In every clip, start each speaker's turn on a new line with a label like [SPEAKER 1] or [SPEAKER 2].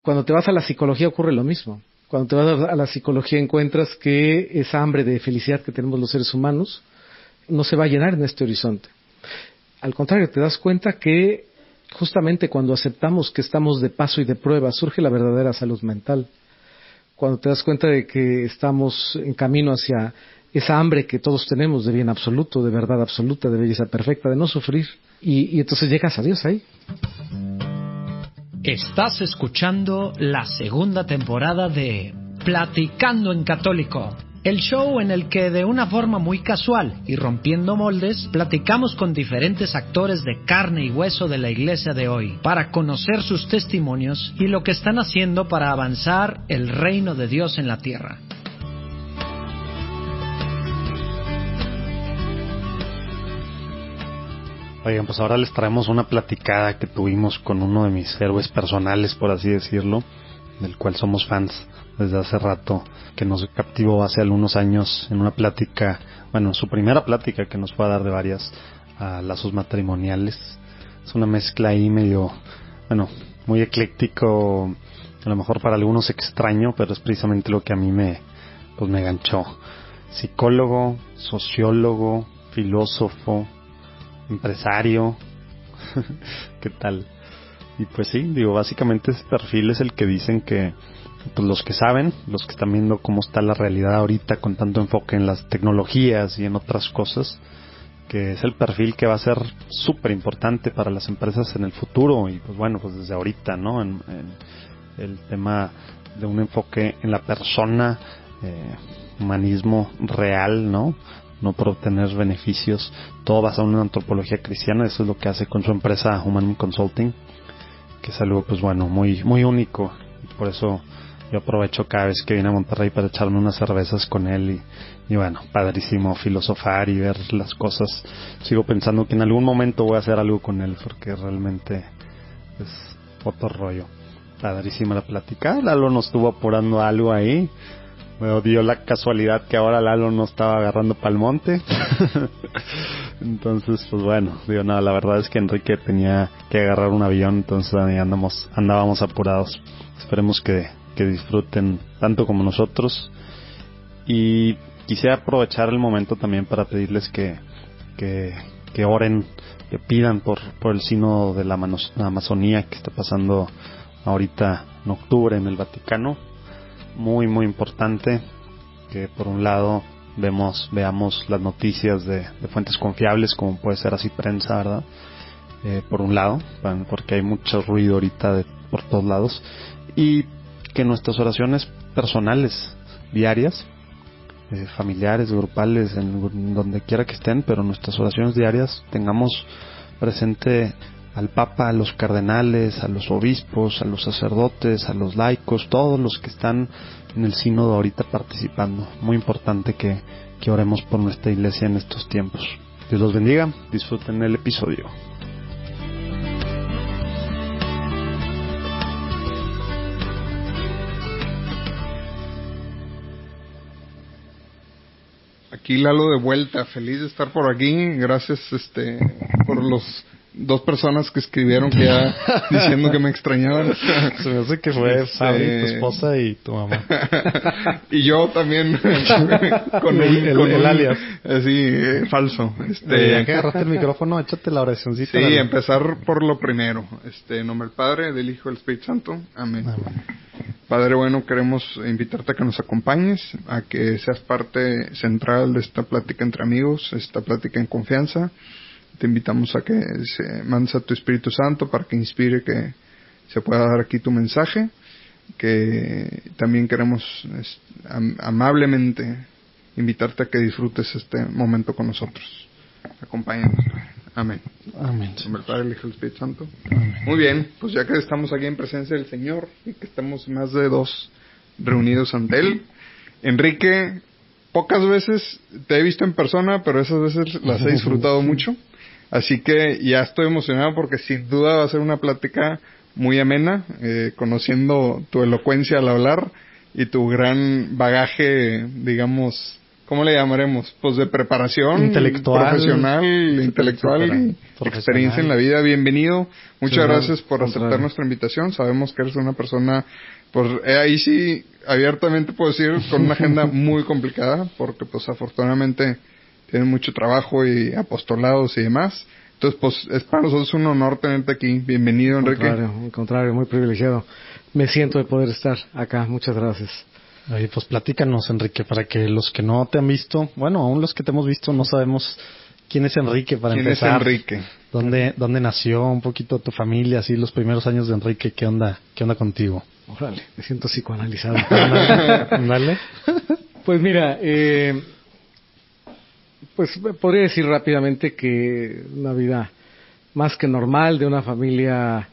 [SPEAKER 1] Cuando te vas a la psicología ocurre lo mismo. Cuando te vas a la psicología encuentras que esa hambre de felicidad que tenemos los seres humanos no se va a llenar en este horizonte. Al contrario, te das cuenta que justamente cuando aceptamos que estamos de paso y de prueba, surge la verdadera salud mental. Cuando te das cuenta de que estamos en camino hacia esa hambre que todos tenemos de bien absoluto, de verdad absoluta, de belleza perfecta, de no sufrir. Y entonces llegas a Dios ahí.
[SPEAKER 2] Estás escuchando la segunda temporada de Platicando en Católico, el show en el que de una forma muy casual y rompiendo moldes, platicamos con diferentes actores de carne y hueso de la iglesia de hoy, para conocer sus testimonios y lo que están haciendo para avanzar el reino de Dios en la tierra.
[SPEAKER 3] Oigan, pues ahora les traemos una platicada que tuvimos con uno de mis héroes personales, por así decirlo, del cual somos fans desde hace rato, que nos captivó hace algunos años en una plática, bueno, su primera plática que nos fue a dar de varias lazos matrimoniales. Es una mezcla ahí medio, bueno, muy ecléctico, a lo mejor para algunos extraño, pero es precisamente lo que a mí me ganchó. Psicólogo, sociólogo, filósofo, empresario. ¿Qué tal? Y pues sí, digo, básicamente ese perfil es el que dicen que pues los que saben, los que están viendo cómo está la realidad ahorita con tanto enfoque en las tecnologías y en otras cosas, que es el perfil que va a ser súper importante para las empresas en el futuro. Y pues bueno, pues desde ahorita, ¿no? En el tema de un enfoque en la persona, humanismo real, ¿no? No por obtener beneficios, todo basado en una antropología cristiana. Eso es lo que hace con su empresa Human Consulting, que es algo pues bueno, muy muy único, y por eso yo aprovecho cada vez que viene a Monterrey para echarme unas cervezas con él y bueno, padrísimo filosofar y ver las cosas. Sigo pensando que en algún momento voy a hacer algo con él, porque realmente es otro rollo. Padrísima la plática. Lalo nos estuvo apurando algo ahí. Me dio la casualidad que ahora Lalo no estaba agarrando pa'l monte. Entonces, pues bueno, digo, no, la verdad es que Enrique tenía que agarrar un avión, entonces andábamos apurados. Esperemos que disfruten tanto como nosotros. Y quisiera aprovechar el momento también para pedirles que oren, que pidan por el sínodo de la Amazonía que está pasando ahorita en octubre en el Vaticano. Muy muy importante que por un lado veamos las noticias de fuentes confiables, como puede ser así prensa, ¿verdad? Por un lado, porque hay mucho ruido ahorita por todos lados, y que nuestras oraciones personales, diarias, familiares, grupales, en donde quiera que estén, pero nuestras oraciones diarias tengamos presente al Papa, a los cardenales, a los obispos, a los sacerdotes, a los laicos, todos los que están en el sínodo ahorita participando. Muy importante que oremos por nuestra iglesia en estos tiempos. Dios los bendiga, disfruten el episodio.
[SPEAKER 4] Aquí Lalo de vuelta, feliz de estar por aquí. Gracias por los 2 personas que escribieron que ya diciendo que me extrañaban.
[SPEAKER 3] Se me hace que fue Fabi, tu esposa, y tu mamá.
[SPEAKER 4] Y yo también con el alias así falso.
[SPEAKER 3] Ya que agarraste el micrófono, échate la oracióncita.
[SPEAKER 4] Sí, empezar por lo primero. En nombre del Padre, del Hijo y del Espíritu Santo. Amén. Padre bueno, queremos invitarte a que nos acompañes, a que seas parte central de esta plática entre amigos, esta plática en confianza. Te invitamos a que mandes a tu Espíritu Santo para que inspire que se pueda dar aquí tu mensaje, que también queremos amablemente invitarte a que disfrutes este momento con nosotros. Acompáñanos. Amén.
[SPEAKER 3] Amén.
[SPEAKER 4] En el Padre, el Hijo y el Espíritu Santo.
[SPEAKER 3] Amén.
[SPEAKER 4] Muy bien, pues ya que estamos aquí en presencia del Señor y que estamos más de 2 reunidos ante Él, Enrique, pocas veces te he visto en persona, pero esas veces las he disfrutado mucho. Así que ya estoy emocionado porque sin duda va a ser una plática muy amena, conociendo tu elocuencia al hablar y tu gran bagaje, digamos, ¿cómo le llamaremos? Pues de preparación
[SPEAKER 3] intelectual,
[SPEAKER 4] profesional, intelectual y experiencia en la vida. Bienvenido. Muchas gracias por aceptar nuestra invitación. Sabemos que eres una persona, pues ahí sí, abiertamente puedo decir, con una agenda muy complicada, porque pues afortunadamente tienes mucho trabajo y apostolados y demás. Entonces, pues es para nosotros un honor tenerte aquí. Bienvenido, Enrique.
[SPEAKER 1] Al contrario, muy privilegiado. Me siento de poder estar acá. Muchas gracias.
[SPEAKER 3] Oye, pues platícanos, Enrique, para que los que no te han visto, bueno, aún los que te hemos visto no sabemos quién es Enrique para empezar.
[SPEAKER 4] ¿Quién es
[SPEAKER 3] Enrique? ¿Dónde nació? Un poquito tu familia, así los primeros años de Enrique, ¿qué onda contigo?
[SPEAKER 1] Órale, me siento psicoanalizado.
[SPEAKER 3] Dale.
[SPEAKER 1] Pues mira, pues podría decir rápidamente que una vida más que normal de una familia,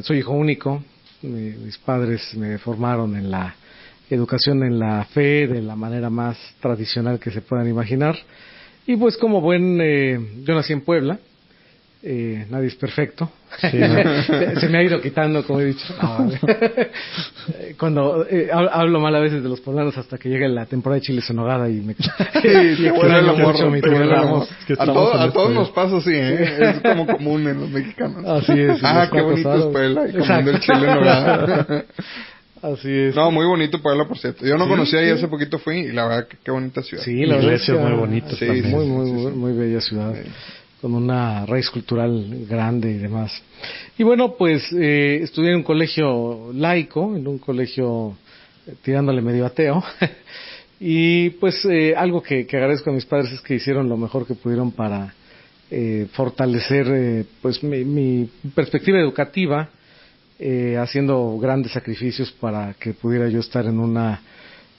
[SPEAKER 1] soy hijo único, mis padres me formaron en la educación en la fe de la manera más tradicional que se puedan imaginar, y pues como yo nací en Puebla, nadie es perfecto. Sí, ¿no? Se me ha ido quitando, como he dicho. Cuando hablo mal a veces de los poblanos hasta que llega la temporada de chiles en nogada y me
[SPEAKER 4] a todos nos pasa así, es como común en los mexicanos.
[SPEAKER 1] Así es.
[SPEAKER 4] Qué bonito es Puebla, y comiendo el chile en nogada.
[SPEAKER 1] Así es.
[SPEAKER 4] No, muy bonito Puebla, por cierto. Yo no conocía y hace poquito fui, y la verdad que qué bonita ciudad.
[SPEAKER 1] Sí, la iglesia
[SPEAKER 3] es muy bonita.
[SPEAKER 1] Sí, muy bella ciudad. Sí. Con una raíz cultural grande y demás. Y bueno, pues estudié en un colegio laico, en un colegio tirándole medio ateo. Y pues algo que agradezco a mis padres es que hicieron lo mejor que pudieron para fortalecer pues mi perspectiva educativa, haciendo grandes sacrificios para que pudiera yo estar en una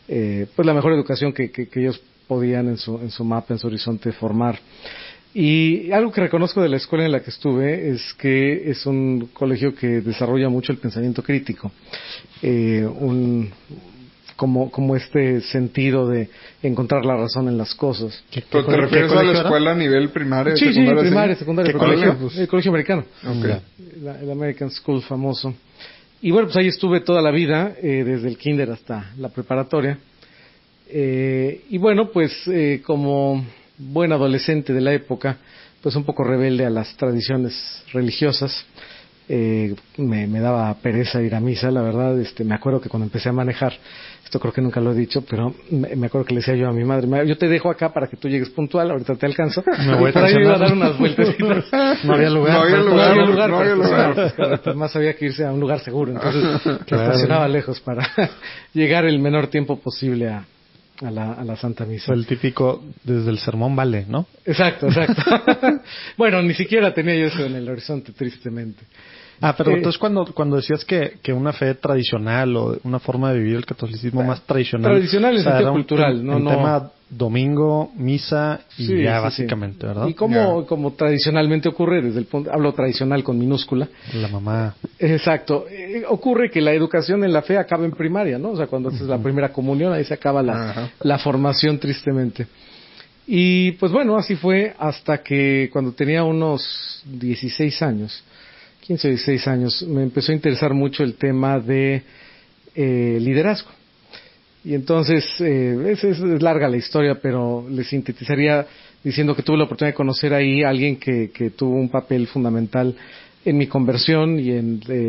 [SPEAKER 1] pues la mejor educación que ellos podían en su mapa, en su horizonte formar. Y algo que reconozco de la escuela en la que estuve es que es un colegio que desarrolla mucho el pensamiento crítico, como este sentido de encontrar la razón en las cosas.
[SPEAKER 4] ¿Pero te refieres a la escuela a nivel primaria?
[SPEAKER 1] Sí, primaria, secundaria.
[SPEAKER 4] ¿Qué colegio?
[SPEAKER 1] El colegio americano.
[SPEAKER 4] Okay.
[SPEAKER 1] El American School famoso. Y bueno, pues ahí estuve toda la vida, desde el kinder hasta la preparatoria. Y bueno, pues como buen adolescente de la época, pues un poco rebelde a las tradiciones religiosas, me daba pereza ir a misa, la verdad. Me acuerdo que cuando empecé a manejar, esto creo que nunca lo he dicho, pero me acuerdo que le decía yo a mi madre, yo te dejo acá para que tú llegues puntual, ahorita te alcanzo,
[SPEAKER 3] me voy
[SPEAKER 1] por ahí iba a dar unas vueltecitas.
[SPEAKER 3] No había lugar.
[SPEAKER 1] Además había que irse a un lugar seguro, entonces estacionaba lejos para llegar el menor tiempo posible a la Santa Misa.
[SPEAKER 3] Fue el típico desde el sermón vale, ¿no?
[SPEAKER 1] Exacto. Bueno, ni siquiera tenía yo eso en el horizonte, tristemente.
[SPEAKER 3] Pero entonces cuando decías que una fe tradicional o una forma de vivir el catolicismo más tradicional...
[SPEAKER 1] Tradicional en sentido cultural,
[SPEAKER 3] no. Tema domingo, misa y básicamente, ¿verdad?
[SPEAKER 1] Y como tradicionalmente ocurre, desde el punto, hablo tradicional con minúscula.
[SPEAKER 3] La mamá.
[SPEAKER 1] Exacto. Ocurre que la educación en la fe acaba en primaria, ¿no? O sea, cuando haces la primera comunión, ahí se acaba la formación, tristemente. Y pues bueno, así fue hasta que cuando tenía unos 16 años, 15 o 16 años, me empezó a interesar mucho el tema de liderazgo. Y entonces, es larga la historia, pero le sintetizaría diciendo que tuve la oportunidad de conocer ahí a alguien que tuvo un papel fundamental en mi conversión y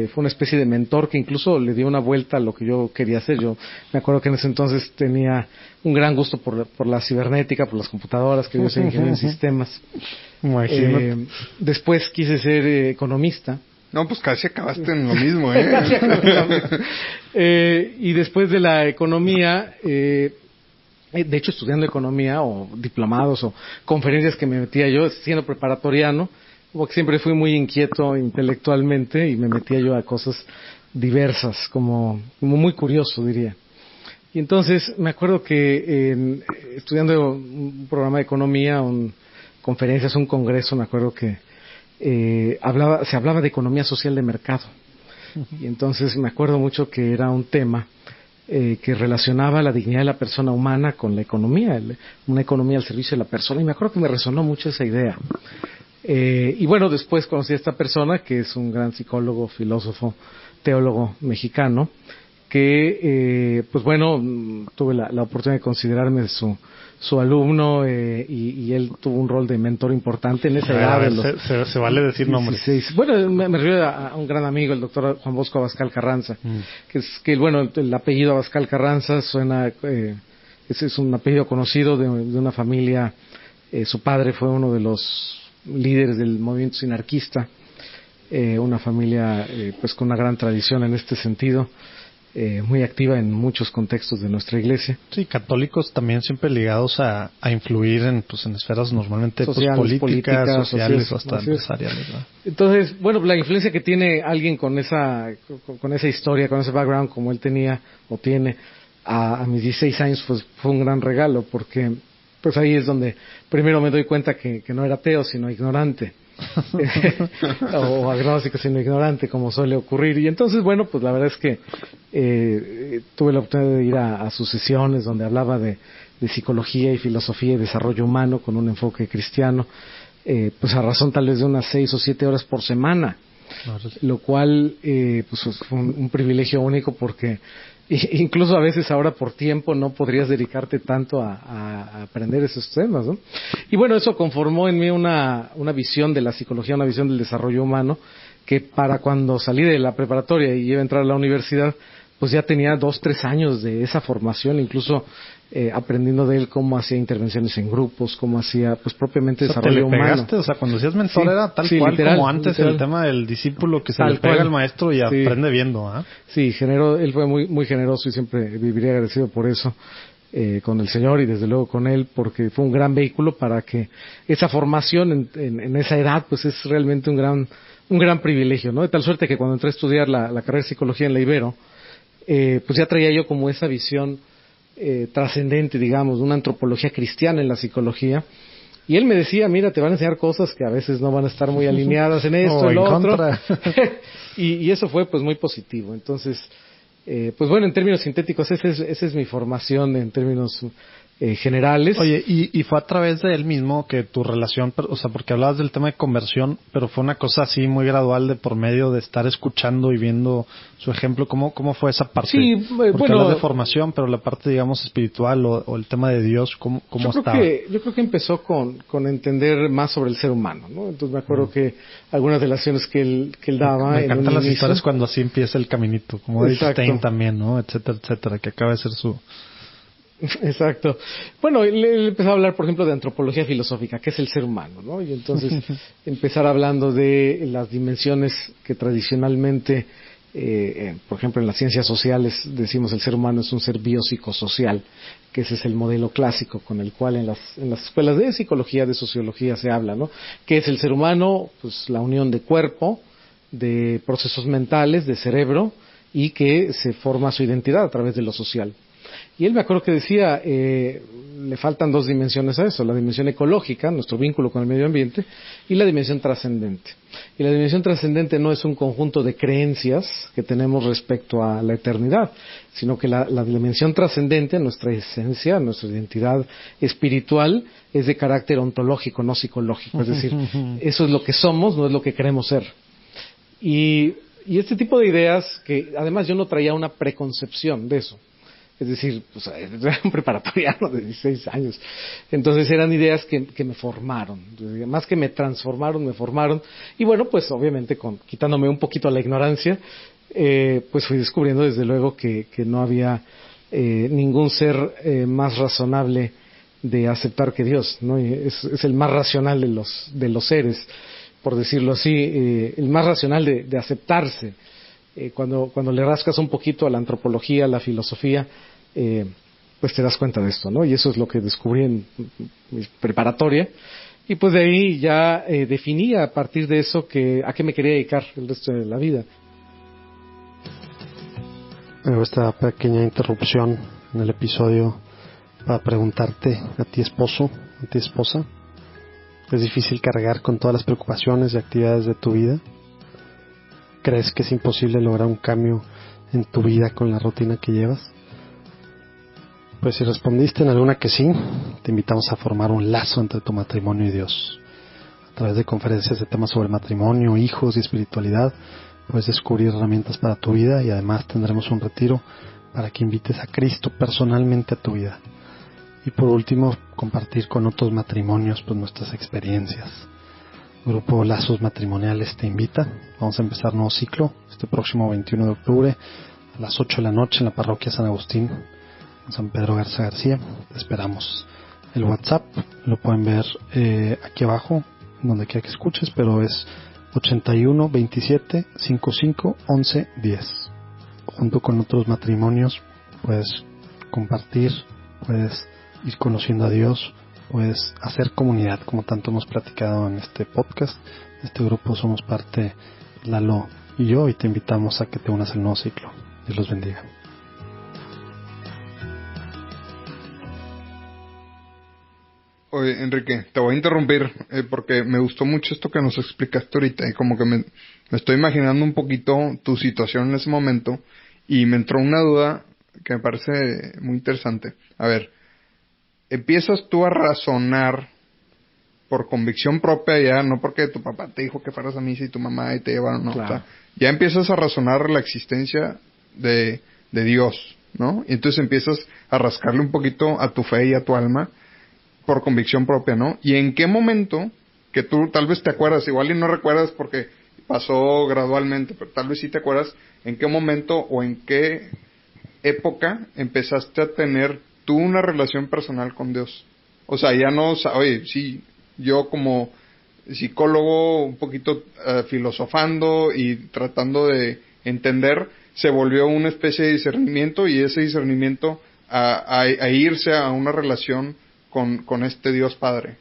[SPEAKER 1] fue una especie de mentor que incluso le dio una vuelta a lo que yo quería hacer. Yo me acuerdo que en ese entonces tenía un gran gusto por la cibernética, por las computadoras, que yo soy ingeniero en sistemas. Después quise ser economista.
[SPEAKER 4] No, pues casi acabaste en lo mismo,
[SPEAKER 1] Y después de la economía, de hecho estudiando economía o diplomados o conferencias que me metía yo, siendo preparatoriano, porque siempre fui muy inquieto intelectualmente y me metía yo a cosas diversas, como muy curioso, diría. Y entonces me acuerdo que estudiando un programa de economía, conferencias, un congreso, me acuerdo que se hablaba de economía social de mercado. Y entonces me acuerdo mucho que era un tema que relacionaba la dignidad de la persona humana con la economía, una economía al servicio de la persona, y me acuerdo que me resonó mucho esa idea. Y bueno, después conocí a esta persona que es un gran psicólogo, filósofo, teólogo mexicano, que, pues bueno, tuve la oportunidad de considerarme su alumno, y él tuvo un rol de mentor importante en esa edad.
[SPEAKER 3] Se vale decir nombres.
[SPEAKER 1] Bueno, me refiero a un gran amigo, el doctor Juan Bosco Abascal Carranza, que bueno, el apellido Abascal Carranza suena, es un apellido conocido de una familia. Su padre fue uno de los líderes del movimiento sinarquista, una familia pues con una gran tradición en este sentido, muy activa en muchos contextos de nuestra iglesia.
[SPEAKER 3] Sí, católicos también siempre ligados a influir en esferas normalmente
[SPEAKER 1] sociales,
[SPEAKER 3] políticas, sociales o hasta empresariales, ¿no?
[SPEAKER 1] Entonces, bueno, la influencia que tiene alguien con esa historia, con ese background como él tenía o tiene a mis 16 años, pues fue un gran regalo, porque pues ahí es donde primero me doy cuenta que no era ateo, sino ignorante. O agnóstico sino ignorante, como suele ocurrir. Y entonces, bueno, pues la verdad es que tuve la oportunidad de ir a sus sesiones donde hablaba de psicología y filosofía y desarrollo humano con un enfoque cristiano, pues a razón tal vez de unas 6 o 7 horas por semana, lo cual pues fue un privilegio único, porque incluso a veces ahora por tiempo no podrías dedicarte tanto a aprender esos temas, ¿no? Y bueno, eso conformó en mí una visión de la psicología, una visión del desarrollo humano, que para cuando salí de la preparatoria y iba a entrar a la universidad, pues ya tenía 2-3 años de esa formación, incluso aprendiendo de él cómo hacía intervenciones en grupos, cómo hacía pues propiamente desarrollo humano.
[SPEAKER 3] Pegaste, o sea, cuando decías mentor era tal cual literal, como antes literal. El tema del discípulo que se le pega al maestro y aprende viendo, ¿ah?
[SPEAKER 1] Sí, él fue muy generoso y siempre viviría agradecido por eso, con el Señor y desde luego con él, porque fue un gran vehículo para que esa formación en esa edad pues es realmente un gran privilegio, ¿no? De tal suerte que cuando entré a estudiar la carrera de psicología en la Ibero, pues ya traía yo como esa visión trascendente, digamos, de una antropología cristiana en la psicología. Y él me decía, mira, te van a enseñar cosas que a veces no van a estar muy alineadas en esto, en lo otro. y eso fue pues muy positivo. Entonces, pues bueno, en términos sintéticos, esa es mi formación en términos generales.
[SPEAKER 3] Oye, y fue a través de él mismo que tu relación, o sea, porque hablabas del tema de conversión, pero fue una cosa así muy gradual de por medio de estar escuchando y viendo su ejemplo. ¿Cómo fue esa parte?
[SPEAKER 1] Sí,
[SPEAKER 3] porque hablas de formación, pero la parte, digamos, espiritual o el tema de Dios, ¿cómo estaba?
[SPEAKER 1] Yo creo que empezó con entender más sobre el ser humano, ¿no? Entonces me acuerdo que algunas de las acciones que él daba...
[SPEAKER 3] Me encantan las historias cuando así empieza el caminito, como de Stein también, ¿no? Etcétera, etcétera, que acaba de ser su...
[SPEAKER 1] Exacto. Bueno, él empezó a hablar, por ejemplo, de antropología filosófica, que es el ser humano, ¿no? Y entonces empezar hablando de las dimensiones que tradicionalmente, por ejemplo, en las ciencias sociales decimos el ser humano es un ser biopsicosocial, que ese es el modelo clásico con el cual en las escuelas de psicología, de sociología se habla, ¿no? ¿Qué es el ser humano? Pues la unión de cuerpo, de procesos mentales, de cerebro, y que se forma su identidad a través de lo social. Y él me acuerdo que decía, le faltan 2 dimensiones a eso, la dimensión ecológica, nuestro vínculo con el medio ambiente, y la dimensión trascendente. Y la dimensión trascendente no es un conjunto de creencias que tenemos respecto a la eternidad, sino que la dimensión trascendente, nuestra esencia, nuestra identidad espiritual, es de carácter ontológico, no psicológico. Es decir, eso es lo que somos, no es lo que queremos ser. Y este tipo de ideas, que además yo no traía una preconcepción de eso. Es decir, pues, era un preparatoriano de 16 años. Entonces eran ideas que me formaron. Más que me transformaron, me formaron. Y bueno, pues obviamente quitándome un poquito la ignorancia, pues fui descubriendo desde luego que no había ningún ser más razonable de aceptar que Dios, ¿no? Es el más racional de los seres, por decirlo así, el más racional de aceptarse. Cuando le rascas un poquito a la antropología, a la filosofía, pues te das cuenta de esto, ¿no? Y eso es lo que descubrí en mi preparatoria. Y pues de ahí ya definí a partir de eso a qué me quería dedicar el resto de la vida.
[SPEAKER 3] Hago esta pequeña interrupción en el episodio para preguntarte a ti esposo, a ti esposa, ¿es difícil cargar con todas las preocupaciones y actividades de tu vida? ¿Crees que es imposible lograr un cambio en tu vida con la rutina que llevas? Pues si respondiste en alguna que sí, te invitamos a formar un lazo entre tu matrimonio y Dios. A través de conferencias de temas sobre matrimonio, hijos y espiritualidad, puedes descubrir herramientas para tu vida, y además tendremos un retiro para que invites a Cristo personalmente a tu vida. Y por último, compartir con otros matrimonios pues nuestras experiencias. Grupo Lazos Matrimoniales te invita. Vamos a empezar nuevo ciclo este próximo 21 de octubre a las 8 de la noche en la parroquia San Agustín, en San Pedro Garza García. Te esperamos. El WhatsApp lo pueden ver aquí abajo, donde quiera que escuches, pero es 81 27 55 11 10. Junto con otros matrimonios puedes compartir, puedes ir conociendo a Dios, puedes hacer comunidad, como tanto hemos platicado en este podcast. En este grupo somos parte Lalo y yo, y te invitamos a que te unas al nuevo ciclo. Dios los bendiga.
[SPEAKER 4] Oye, Enrique, te voy a interrumpir porque me gustó mucho esto que nos explicaste ahorita, y como que me estoy imaginando un poquito tu situación en ese momento, y me entró una duda que me parece muy interesante. A ver, empiezas tú a razonar por convicción propia, ya no porque tu papá te dijo que fueras a misa y tu mamá y te llevaron, no,
[SPEAKER 1] Claro.
[SPEAKER 4] o sea, ya empiezas a razonar la existencia de Dios, ¿no? Y entonces empiezas a rascarle un poquito a tu fe y a tu alma por convicción propia, ¿no? Y en qué momento, que tú tal vez te acuerdas, igual y no recuerdas porque pasó gradualmente, pero tal vez sí te acuerdas, en qué momento o en qué época empezaste a tener tú una relación personal con Dios. O sea, ya no, oye, sí, yo como psicólogo un poquito filosofando y tratando de entender, se volvió una especie de discernimiento, y ese discernimiento a irse a una relación con este Dios Padre.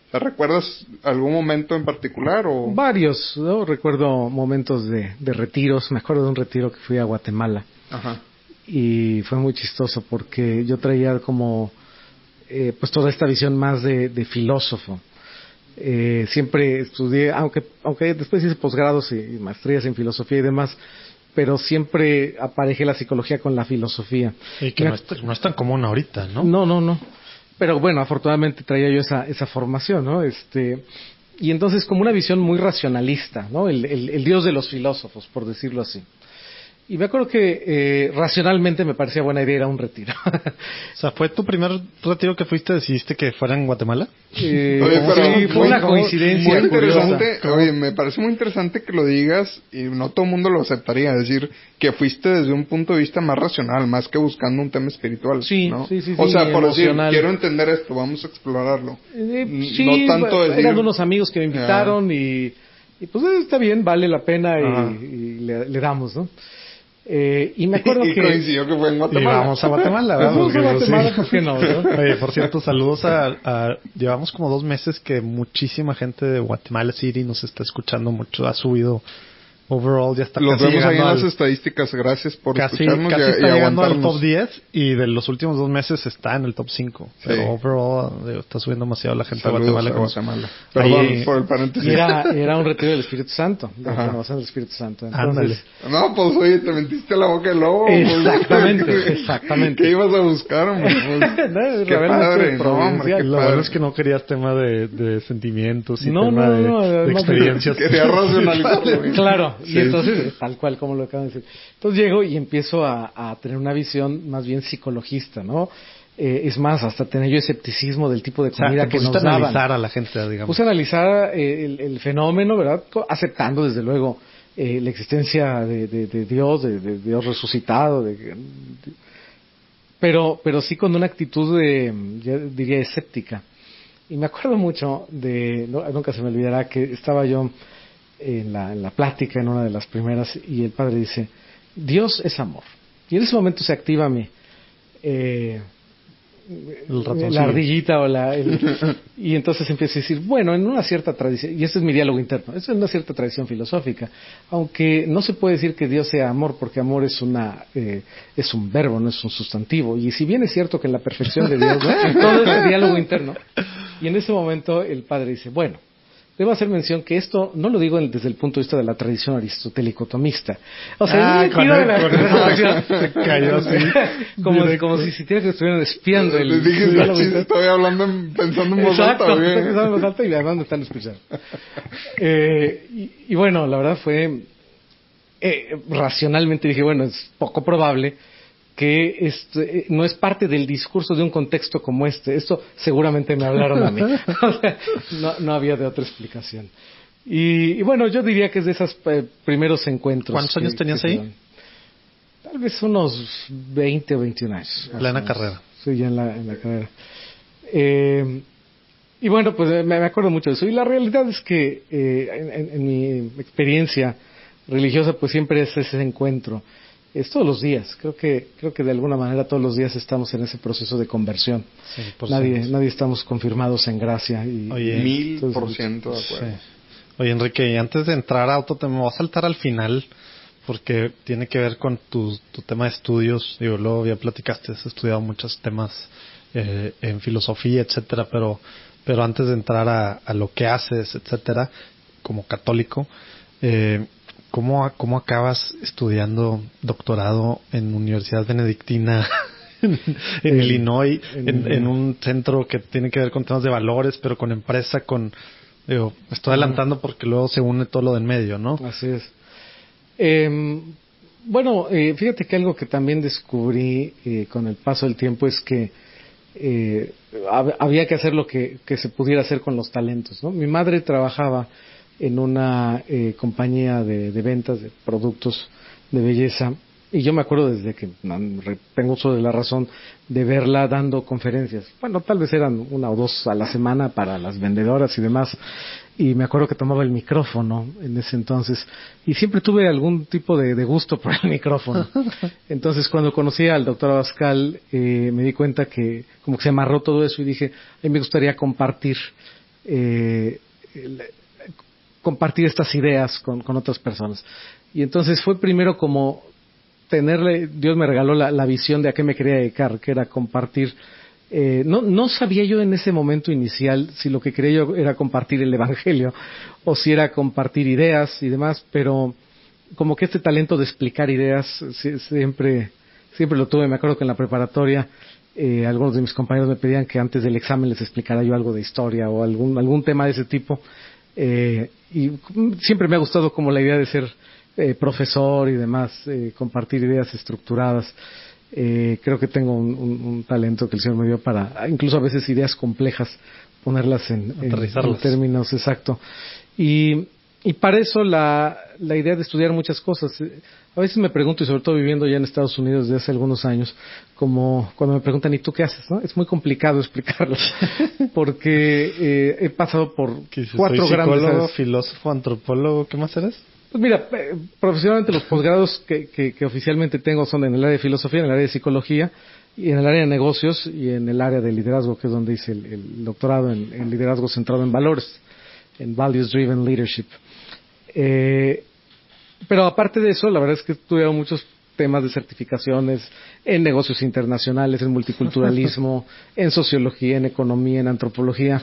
[SPEAKER 4] O sea, ¿recuerdas algún momento en particular? O
[SPEAKER 1] Varios, ¿no? Recuerdo momentos de retiros. Me acuerdo de un retiro que fui a Guatemala.
[SPEAKER 4] Ajá.
[SPEAKER 1] Y fue muy chistoso porque yo traía como pues toda esta visión más de filósofo. Siempre estudié, aunque después hice posgrados y maestrías en filosofía y demás, pero siempre aparejé la psicología con la filosofía.
[SPEAKER 3] Y que no es tan común ahorita, ¿no?
[SPEAKER 1] No. Pero bueno, afortunadamente traía yo esa formación, ¿no? Y entonces como una visión muy racionalista, ¿no? El Dios de los filósofos, por decirlo así. Y me acuerdo que racionalmente me parecía buena idea ir a un retiro.
[SPEAKER 3] O sea, ¿fue tu primer retiro que fuiste? ¿Decidiste que fuera en Guatemala?
[SPEAKER 4] Oye, pero
[SPEAKER 1] sí, fue una coincidencia
[SPEAKER 4] muy
[SPEAKER 1] curiosa.
[SPEAKER 4] interesante. Oye, me parece muy interesante que lo digas, y no todo el mundo lo aceptaría, decir que fuiste desde un punto de vista más racional, más que buscando un tema espiritual,
[SPEAKER 1] Sí,
[SPEAKER 4] ¿no?
[SPEAKER 1] sí,
[SPEAKER 4] O sea, por decir,
[SPEAKER 1] emocional.
[SPEAKER 4] quiero entender esto, vamos a explorarlo.
[SPEAKER 1] Sí,
[SPEAKER 4] No tanto decir...
[SPEAKER 1] eran unos amigos que me invitaron y pues está bien, vale la pena y le damos, ¿no? Y me acuerdo
[SPEAKER 4] y
[SPEAKER 1] que
[SPEAKER 4] coincidió que fue en
[SPEAKER 3] Y
[SPEAKER 4] Guatemala.
[SPEAKER 3] vamos a Guatemala, ¿verdad?
[SPEAKER 1] Vamos a
[SPEAKER 3] Porque,
[SPEAKER 1] Guatemala,
[SPEAKER 3] sí.
[SPEAKER 1] ¿por qué no?
[SPEAKER 3] Oye, por cierto, saludos llevamos como 2 meses que muchísima gente de Guatemala City nos está escuchando mucho, ha subido overall, ya está
[SPEAKER 4] Los
[SPEAKER 3] casi
[SPEAKER 4] vemos ahí en
[SPEAKER 3] llegando
[SPEAKER 4] las
[SPEAKER 3] al,
[SPEAKER 4] estadísticas, gracias por
[SPEAKER 3] casi
[SPEAKER 4] escucharnos y
[SPEAKER 3] está llegando al
[SPEAKER 4] aguantarnos.
[SPEAKER 3] top 10, y de los últimos 2 meses está en el top 5.
[SPEAKER 4] Sí.
[SPEAKER 3] Pero overall está subiendo demasiado la gente
[SPEAKER 4] Saludos
[SPEAKER 3] de Guatemala.
[SPEAKER 4] a Guatemala. Perdón
[SPEAKER 3] Ahí-
[SPEAKER 4] por el paréntesis.
[SPEAKER 1] y era un retiro del Espíritu Santo, de la
[SPEAKER 4] Ajá.
[SPEAKER 1] renovación del Espíritu Santo.
[SPEAKER 3] Ándale.
[SPEAKER 4] No, pues oye, te metiste a la boca del lobo.
[SPEAKER 1] Exactamente, exactamente.
[SPEAKER 4] ¿Qué ibas a buscar, hombre? Pues,
[SPEAKER 1] No,
[SPEAKER 4] qué
[SPEAKER 1] realmente
[SPEAKER 4] padre, no,
[SPEAKER 1] providencial.
[SPEAKER 4] hombre, qué
[SPEAKER 3] Lo
[SPEAKER 4] padre.
[SPEAKER 3] bueno es que no querías tema de sentimientos y
[SPEAKER 1] No,
[SPEAKER 3] tema
[SPEAKER 1] no,
[SPEAKER 3] de
[SPEAKER 1] además-
[SPEAKER 3] experiencias.
[SPEAKER 4] Quería racionalizarlo. güey.
[SPEAKER 1] Claro,
[SPEAKER 4] Sí.
[SPEAKER 1] y entonces, tal cual como lo acaban de decir. Entonces llego y empiezo a tener una visión más bien psicologista, ¿no? Es más, hasta tener yo escepticismo del tipo de
[SPEAKER 3] O sea,
[SPEAKER 1] comida
[SPEAKER 3] te
[SPEAKER 1] que nos
[SPEAKER 3] pusiste a
[SPEAKER 1] daban.
[SPEAKER 3] analizar a la gente, digamos.
[SPEAKER 1] Puse a analizar el fenómeno, ¿verdad? Aceptando, desde luego, la existencia de Dios, de Dios resucitado, pero sí con una actitud yo diría escéptica. Y me acuerdo mucho nunca se me olvidará que estaba yo en la plática, en una de las primeras, y el padre dice, Dios es amor. Y en ese momento se activa la ardillita y entonces empiezo a decir, bueno, en una cierta tradición, y este es mi diálogo interno, es una cierta tradición filosófica, aunque no se puede decir que Dios sea amor, porque amor es es un verbo, no es un sustantivo, y si bien es cierto que en la perfección de Dios, ¿no? Todo este diálogo interno, y en ese momento el padre dice, bueno, debo hacer mención que esto no lo digo desde el punto de vista de la tradición aristotélico-tomista. O sea,
[SPEAKER 3] con
[SPEAKER 1] se
[SPEAKER 3] cayó así.
[SPEAKER 1] como si sintiera que estuvieran espiando el
[SPEAKER 4] Les dije,
[SPEAKER 1] diálogo
[SPEAKER 4] sí,
[SPEAKER 1] interno.
[SPEAKER 4] estoy hablando, pensando en voz
[SPEAKER 1] Exacto,
[SPEAKER 4] alta,
[SPEAKER 1] estoy
[SPEAKER 4] güey.
[SPEAKER 1] pensando en voz alta y además me están escuchando. Y bueno, la verdad fue racionalmente dije, bueno, es poco probable que no es parte del discurso de un contexto como este. Esto seguramente me hablaron a mí. O sea, no había de otra explicación. Y bueno, yo diría que es de esos primeros encuentros.
[SPEAKER 3] ¿Cuántos años tenías ahí?
[SPEAKER 1] Tal vez unos 20 o 21 años.
[SPEAKER 3] Plena carrera.
[SPEAKER 1] Sí, ya en la carrera. Y bueno, pues me acuerdo mucho de eso. Y la realidad es que en mi experiencia religiosa, pues siempre es ese encuentro. Es todos los días. Creo que de alguna manera todos los días estamos en ese proceso de conversión. Sí, nadie estamos confirmados en gracia.
[SPEAKER 4] Oye, 1000% de acuerdo.
[SPEAKER 3] Sí. Oye, Enrique, y antes de entrar a otro tema, me voy a saltar al final, porque tiene que ver con tu tema de estudios. Digo, luego ya platicaste, has estudiado muchos temas en filosofía, etcétera, pero antes de entrar a lo que haces, etcétera, como católico, ¿cómo acabas estudiando doctorado en Universidad Benedictina en Illinois, en un centro que tiene que ver con temas de valores, pero con empresa, estoy adelantando porque luego se une todo lo del medio, ¿no?
[SPEAKER 1] Así es. Bueno, fíjate que algo que también descubrí con el paso del tiempo es que había que hacer lo que se pudiera hacer con los talentos, ¿no? Mi madre trabajaba en una compañía de ventas de productos de belleza, y yo me acuerdo desde que tengo uso de la razón de verla dando conferencias. Bueno, tal vez eran 1 o 2 a la semana para las vendedoras y demás, y me acuerdo que tomaba el micrófono en ese entonces, y siempre tuve algún tipo de gusto por el micrófono. Entonces, cuando conocí al doctor Abascal, me di cuenta que como que se amarró todo eso, y dije, a mí me gustaría compartir estas ideas con otras personas. Y entonces fue primero como Dios me regaló la visión de a qué me quería dedicar, que era compartir. No sabía yo en ese momento inicial si lo que quería yo era compartir el Evangelio o si era compartir ideas y demás, pero como que este talento de explicar ideas siempre lo tuve. Me acuerdo que en la preparatoria algunos de mis compañeros me pedían que antes del examen les explicara yo algo de historia o algún tema de ese tipo, y siempre me ha gustado como la idea de ser profesor y demás, compartir ideas estructuradas. Creo que tengo un talento que el Señor me dio para, incluso a veces ideas complejas, ponerlas en términos exacto. Y para eso la idea de estudiar muchas cosas. A veces me pregunto, y sobre todo viviendo ya en Estados Unidos desde hace algunos años, como cuando me preguntan, ¿y tú qué haces? ¿No? Es muy complicado explicarlo, porque he pasado por 4 grandes...
[SPEAKER 3] Psicólogo, filósofo, antropólogo, ¿qué más eres?
[SPEAKER 1] Pues mira, profesionalmente los posgrados que oficialmente tengo son en el área de filosofía, en el área de psicología, y en el área de negocios y en el área de liderazgo, que es donde hice el doctorado en liderazgo centrado en valores, en Values Driven Leadership. Pero aparte de eso, la verdad es que he estudiado muchos temas de certificaciones en negocios internacionales, en multiculturalismo, en sociología, en economía, en antropología.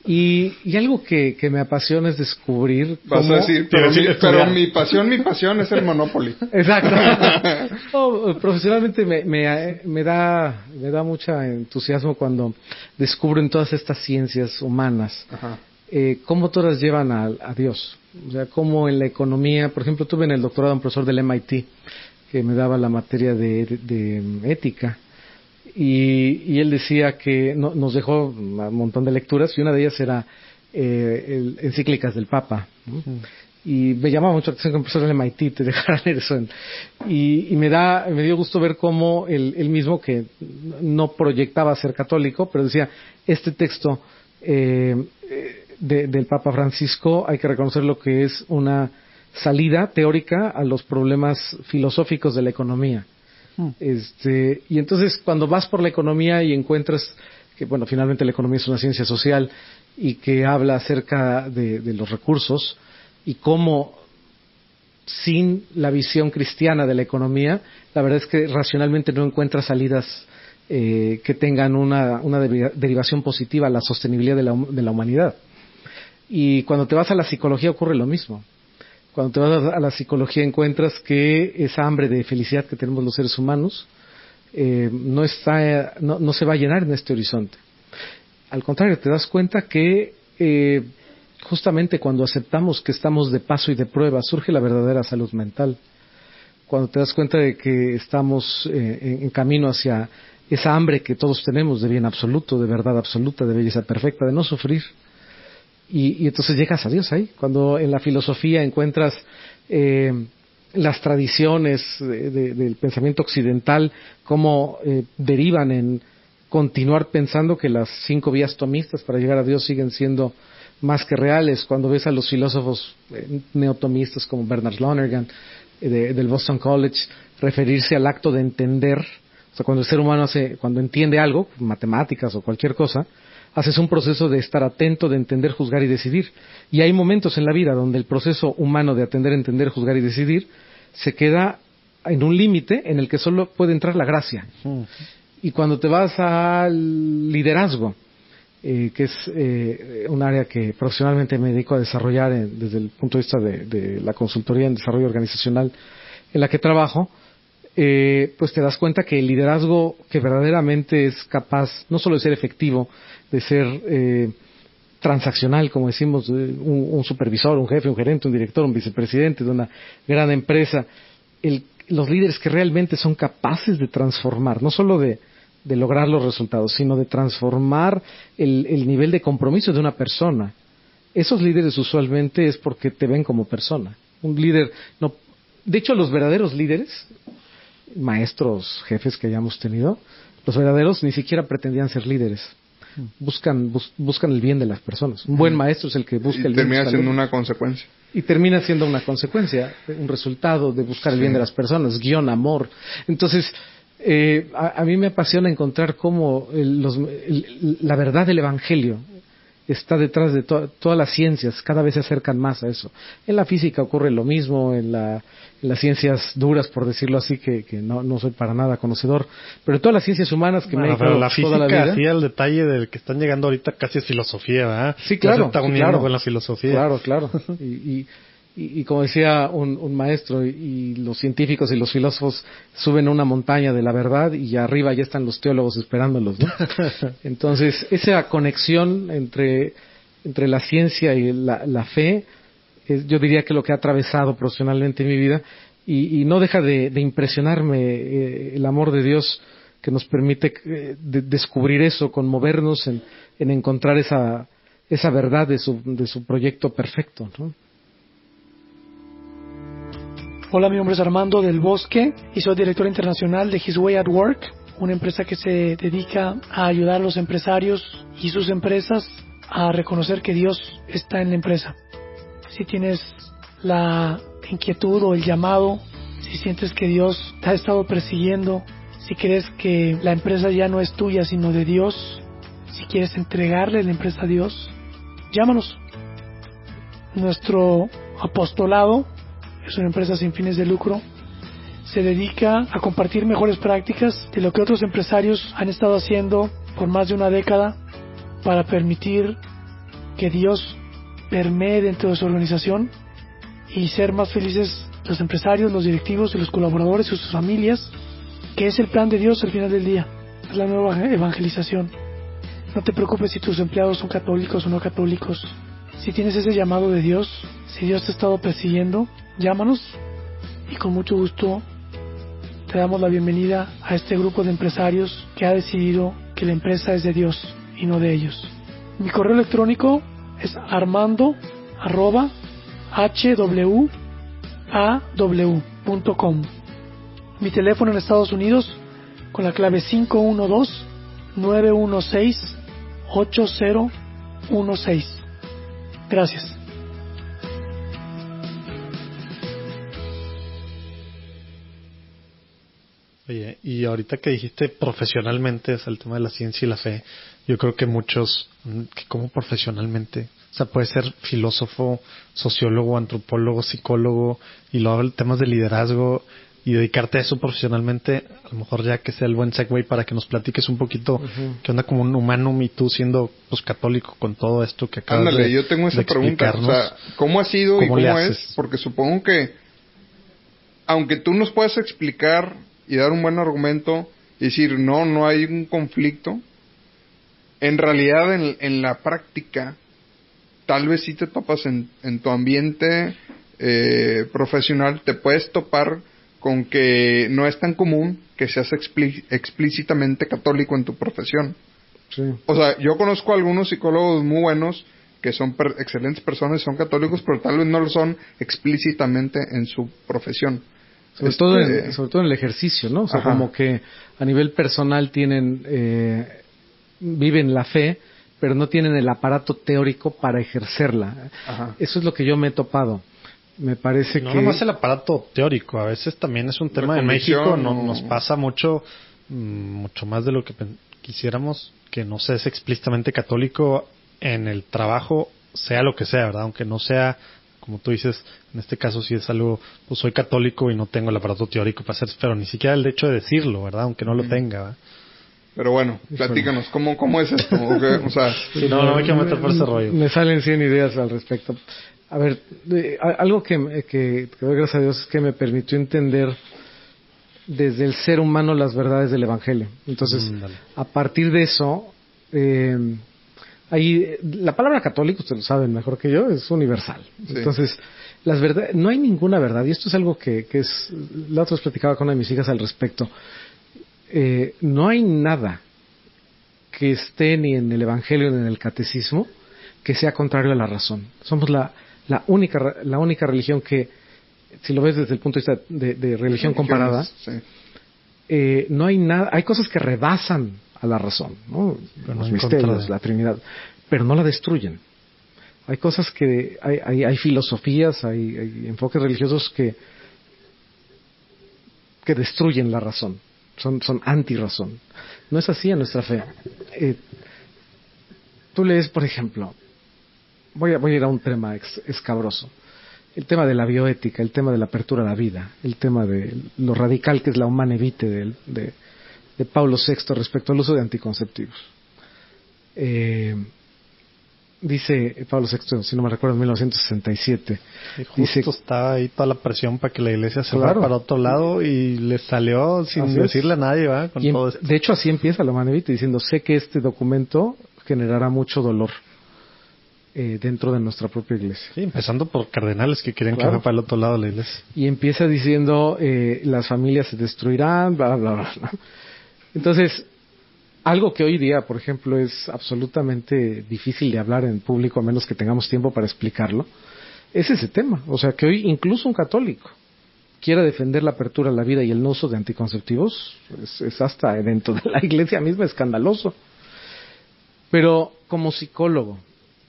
[SPEAKER 1] Y algo que me apasiona es descubrir
[SPEAKER 4] cómo... Vas a decir, pero mi pasión es el Monopoly.
[SPEAKER 1] Exacto. Profesionalmente me da mucho entusiasmo cuando descubro en todas estas ciencias humanas cómo todas llevan a Dios. O sea, cómo en la economía, por ejemplo, tuve en el doctorado un profesor del MIT que me daba la materia de ética. Y él decía que nos dejó un montón de lecturas, y una de ellas era encíclicas del Papa, ¿no? Y me llamaba mucho la atención que un profesor del MIT te dejara leer eso. Y me dio gusto ver cómo él mismo, que no proyectaba ser católico, pero decía, este texto del Papa Francisco hay que reconocer lo que es una salida teórica a los problemas filosóficos de la economía. Y entonces cuando vas por la economía y encuentras que, bueno, finalmente la economía es una ciencia social y que habla acerca de los recursos y cómo sin la visión cristiana de la economía, la verdad es que racionalmente no encuentras salidas que tengan una derivación positiva a la sostenibilidad de la humanidad. Y cuando te vas a la psicología ocurre lo mismo. Cuando te vas a la psicología encuentras que esa hambre de felicidad que tenemos los seres humanos no se va a llenar en este horizonte. Al contrario, te das cuenta que justamente cuando aceptamos que estamos de paso y de prueba, surge la verdadera salud mental. Cuando te das cuenta de que estamos en camino hacia esa hambre que todos tenemos de bien absoluto, de verdad absoluta, de belleza perfecta, de no sufrir. Y entonces llegas a Dios ahí. Cuando en la filosofía encuentras las tradiciones del pensamiento occidental, cómo derivan en continuar pensando que las 5 vías tomistas para llegar a Dios siguen siendo más que reales. Cuando ves a los filósofos neotomistas como Bernard Lonergan del Boston College referirse al acto de entender, o sea, cuando el ser humano cuando entiende algo, matemáticas o cualquier cosa, haces un proceso de estar atento, de entender, juzgar y decidir. Y hay momentos en la vida donde el proceso humano de atender, entender, juzgar y decidir se queda en un límite en el que solo puede entrar la gracia. Y cuando te vas al liderazgo, que es un área que profesionalmente me dedico a desarrollar desde el punto de vista de la consultoría en desarrollo organizacional en la que trabajo, pues te das cuenta que el liderazgo que verdaderamente es capaz no solo de ser efectivo, de ser transaccional, como decimos, un supervisor, un jefe, un gerente, un director, un vicepresidente de una gran empresa, los líderes que realmente son capaces de transformar, no solo de lograr los resultados, sino de transformar el nivel de compromiso de una persona. Esos líderes usualmente es porque te ven como persona. Un líder no. De hecho, los verdaderos líderes, maestros, jefes que hayamos tenido, los verdaderos ni siquiera pretendían ser líderes. Buscan el bien de las personas. Un buen maestro es el que busca el bien.
[SPEAKER 4] Y termina siendo una consecuencia.
[SPEAKER 1] Y termina siendo una consecuencia, un resultado de buscar el bien de las personas, guión, amor. Entonces, a mí me apasiona encontrar cómo la verdad del Evangelio está detrás de todas las ciencias, cada vez se acercan más a eso. En la física ocurre lo mismo, en las ciencias duras, por decirlo así, que no soy para nada conocedor, pero en todas las ciencias humanas que me he dedicado
[SPEAKER 3] la física,
[SPEAKER 1] toda la vida.
[SPEAKER 3] Sí, el detalle del que están llegando ahorita casi es filosofía, ¿verdad?
[SPEAKER 1] Sí, claro.
[SPEAKER 3] Ya se está uniendo con la filosofía.
[SPEAKER 1] Claro. Y como decía un maestro, y los científicos y los filósofos suben a una montaña de la verdad y arriba ya están los teólogos esperándolos, ¿no? Entonces, esa conexión entre la ciencia y la fe, yo diría que lo que ha atravesado profesionalmente mi vida, y no deja de impresionarme el amor de Dios que nos permite descubrir eso, conmovernos en encontrar esa verdad de su proyecto perfecto, ¿no?
[SPEAKER 5] Hola, mi nombre es Armando del Bosque y soy director internacional de His Way at Work, una empresa que se dedica a ayudar a los empresarios y sus empresas a reconocer que Dios está en la empresa. Si tienes la inquietud o el llamado, si sientes que Dios te ha estado persiguiendo, si crees que la empresa ya no es tuya sino de Dios, si quieres entregarle la empresa a Dios, llámanos. Nuestro apostolado es una empresa sin fines de lucro, se dedica a compartir mejores prácticas de lo que otros empresarios han estado haciendo por más de una década para permitir que Dios permee dentro de su organización y ser más felices los empresarios, los directivos y los colaboradores y sus familias, que es el plan de Dios al final del día, es la nueva evangelización. No te preocupes si tus empleados son católicos o no católicos. Si tienes ese llamado de Dios, si Dios te ha estado persiguiendo, llámanos y con mucho gusto te damos la bienvenida a este grupo de empresarios que ha decidido que la empresa es de Dios y no de ellos. Mi correo electrónico es armando@hwaw.com. Mi teléfono en Estados Unidos con la clave 512-916-8016. Gracias.
[SPEAKER 3] Oye, y ahorita que dijiste profesionalmente, es el tema de la ciencia y la fe, yo creo que muchos, que como profesionalmente, o sea, puede ser filósofo, sociólogo, antropólogo, psicólogo, y luego temas de liderazgo, y dedicarte a eso profesionalmente, a lo mejor ya que sea el buen segue para que nos platiques un poquito qué onda como un humano y tú siendo pues católico con todo esto que acabas de
[SPEAKER 4] yo tengo esa pregunta, o sea, ¿cómo ha sido y cómo es? Porque supongo que aunque tú nos puedas explicar y dar un buen argumento y decir no hay un conflicto, en realidad en la práctica tal vez si te topas en tu ambiente profesional, te puedes topar con que no es tan común que seas explícitamente católico en tu profesión.
[SPEAKER 1] Sí.
[SPEAKER 4] O sea, yo conozco a algunos psicólogos muy buenos que son excelentes personas y son católicos, pero tal vez no lo son explícitamente en su profesión.
[SPEAKER 1] Sobre todo en el ejercicio, ¿no? O sea, como que a nivel personal viven la fe, pero no tienen el aparato teórico para ejercerla.
[SPEAKER 4] Ajá.
[SPEAKER 1] Eso es lo que yo me he topado. Me parece
[SPEAKER 3] no
[SPEAKER 1] que...
[SPEAKER 3] No nomás el aparato teórico, a veces también es un tema de México, nos pasa mucho más de lo que quisiéramos, que no seas explícitamente católico en el trabajo, sea lo que sea, ¿verdad? Aunque no sea, como tú dices, en este caso si es algo, pues soy católico y no tengo el aparato teórico para hacer, pero ni siquiera el hecho de decirlo, ¿verdad? Aunque no lo tenga, ¿verdad?
[SPEAKER 4] Pero bueno, platícanos, ¿cómo es esto? O sea,
[SPEAKER 3] sí, no hay que meter por ese rollo.
[SPEAKER 1] Me salen 100 ideas al respecto. A ver, algo que doy gracias a Dios es que me permitió entender desde el ser humano las verdades del Evangelio. Entonces, a partir de eso, la palabra católico, ustedes lo saben mejor que yo, es universal. Sí. Entonces, no hay ninguna verdad, y esto es algo que es, la otra vez platicaba con una de mis hijas al respecto. No hay nada que esté ni en el Evangelio ni en el Catecismo que sea contrario a la razón. Somos la única religión que, si lo ves desde el punto de vista de religión comparada, sí. No hay nada, hay cosas que rebasan a la razón, ¿no? Los misterios, la Trinidad, pero no la destruyen. Hay cosas que, hay filosofías, hay enfoques religiosos que destruyen la razón. Son anti-razón. No es así en nuestra fe. Tú lees, por ejemplo, voy a ir a un tema escabroso. El tema de la bioética, el tema de la apertura a la vida, el tema de lo radical que es la humane vitae de Pablo VI respecto al uso de anticonceptivos. Dice Pablo VI, si no me recuerdo, en 1967.
[SPEAKER 3] Y justo estaba ahí toda la presión para que la iglesia se fuera para otro lado y le salió sin decirle a nadie, ¿verdad? Con todo esto.
[SPEAKER 1] De hecho, así empieza la humane vitae, diciendo, sé que este documento generará mucho dolor dentro de nuestra propia iglesia.
[SPEAKER 3] Sí, empezando por cardenales que querían que fuera para el otro lado de la iglesia.
[SPEAKER 1] Y empieza diciendo, las familias se destruirán, bla, bla, bla, bla. Entonces, algo que hoy día, por ejemplo, es absolutamente difícil de hablar en público, a menos que tengamos tiempo para explicarlo, es ese tema. O sea, que hoy incluso un católico quiera defender la apertura a la vida y el no uso de anticonceptivos, es hasta dentro de la iglesia misma escandaloso. Pero como psicólogo,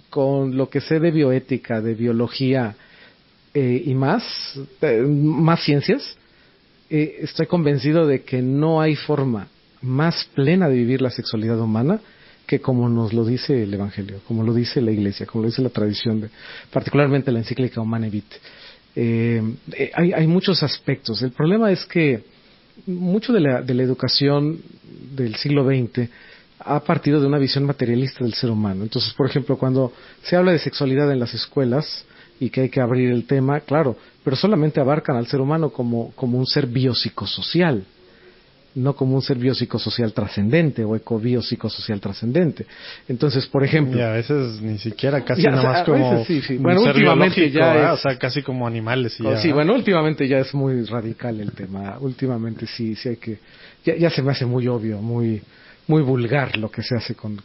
[SPEAKER 1] con lo que sé de bioética, de biología y más ciencias, estoy convencido de que no hay forma más plena de vivir la sexualidad humana que como nos lo dice el Evangelio, como lo dice la Iglesia, como lo dice la tradición, particularmente la encíclica Humane Vitae. Hay muchos aspectos. El problema es que mucho de la educación del siglo XX ha partido de una visión materialista del ser humano. Entonces, por ejemplo, cuando se habla de sexualidad en las escuelas y que hay que abrir el tema, claro, pero solamente abarcan al ser humano como un ser biopsicosocial, no como un ser biopsicosocial trascendente o ecobiopsicosocial trascendente. Entonces, por ejemplo...
[SPEAKER 3] Y a veces ni siquiera, casi nada más como
[SPEAKER 1] sí.
[SPEAKER 3] un
[SPEAKER 1] Bueno,
[SPEAKER 3] ser
[SPEAKER 1] últimamente ya es...
[SPEAKER 3] o sea, casi como animales. Y
[SPEAKER 1] sí, bueno, últimamente ya es muy radical el tema. Últimamente sí hay que... Ya se me hace muy obvio, muy vulgar lo que se hace con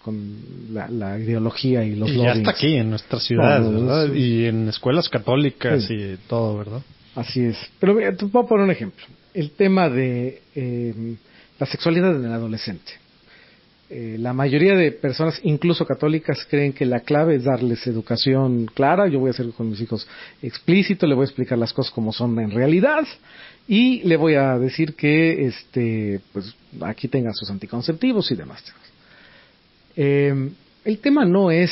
[SPEAKER 1] la ideología y los
[SPEAKER 3] lobbies. Y ya está aquí en nuestra ciudad, ¿verdad? Y en escuelas católicas y todo, ¿verdad?
[SPEAKER 1] Así es. Pero mira, te puedo poner un ejemplo. El tema de la sexualidad en el adolescente. La mayoría de personas, incluso católicas, creen que la clave es darles educación clara. Yo voy a hacer con mis hijos explícito, le voy a explicar las cosas como son en realidad y le voy a decir que pues aquí tengan sus anticonceptivos y demás. El tema no es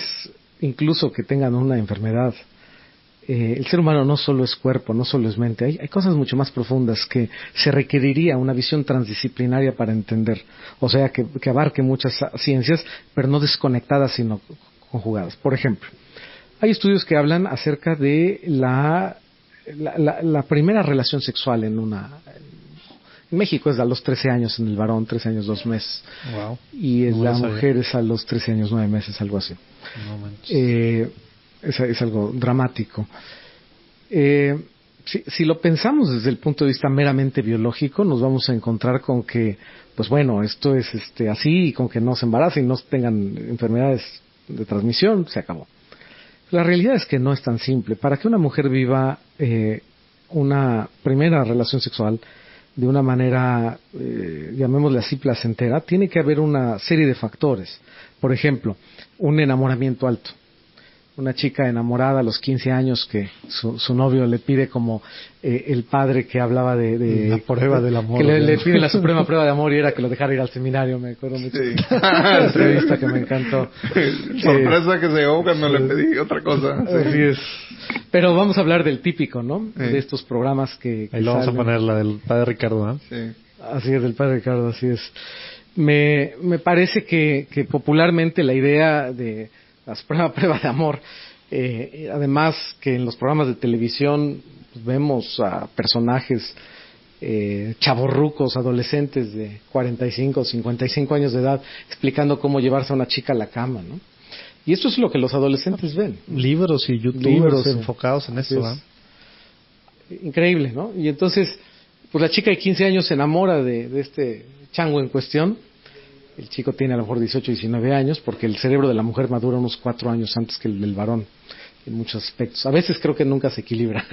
[SPEAKER 1] incluso que tengan una enfermedad. El ser humano no solo es cuerpo, no solo es mente. Hay cosas mucho más profundas que se requeriría una visión transdisciplinaria para entender. O sea, que abarque muchas ciencias, pero no desconectadas, sino conjugadas. Por ejemplo, hay estudios que hablan acerca de la primera relación sexual en México es a los 13 años en el varón, 13 años 2 meses.
[SPEAKER 3] Wow.
[SPEAKER 1] Y en la mujer es a los 13 años 9 meses, algo así.
[SPEAKER 3] No manches.
[SPEAKER 1] es algo dramático. Si lo pensamos desde el punto de vista meramente biológico, nos vamos a encontrar con que, pues bueno, esto es así, y con que no se embaracen y no tengan enfermedades de transmisión, se acabó. La realidad es que no es tan simple. Para que una mujer viva una primera relación sexual de una manera, llamémosle así, placentera, tiene que haber una serie de factores. Por ejemplo, un enamoramiento alto. Una chica enamorada a los 15 años que su novio le pide, como el padre que hablaba de
[SPEAKER 3] la prueba del amor.
[SPEAKER 1] Que le pide la suprema prueba de amor, y era que lo dejara ir al seminario. Me acuerdo mucho de la entrevista que me encantó.
[SPEAKER 4] Sorpresa que se llevó cuando le pedí otra cosa.
[SPEAKER 1] Así es. Pero vamos a hablar del típico, ¿no? De estos programas que
[SPEAKER 3] ahí lo vamos
[SPEAKER 1] salen.
[SPEAKER 3] a poner, la del padre Ricardo, ¿eh?
[SPEAKER 4] Sí.
[SPEAKER 1] Así es, del padre Ricardo, así es. Me parece que popularmente la idea de la prueba de amor, además que en los programas de televisión pues, vemos a personajes chavorrucos, adolescentes de 45 o 55 años de edad, explicando cómo llevarse a una chica a la cama, ¿no? Y esto es lo que los adolescentes ven.
[SPEAKER 3] Libros y youtubers enfocados en eso, ¿eh?
[SPEAKER 1] Increíble, ¿no? Y entonces, pues la chica de 15 años se enamora de este chango en cuestión. El chico tiene a lo mejor 18, 19 años, porque el cerebro de la mujer madura unos 4 años antes que el del varón, en muchos aspectos. A veces creo que nunca se equilibra.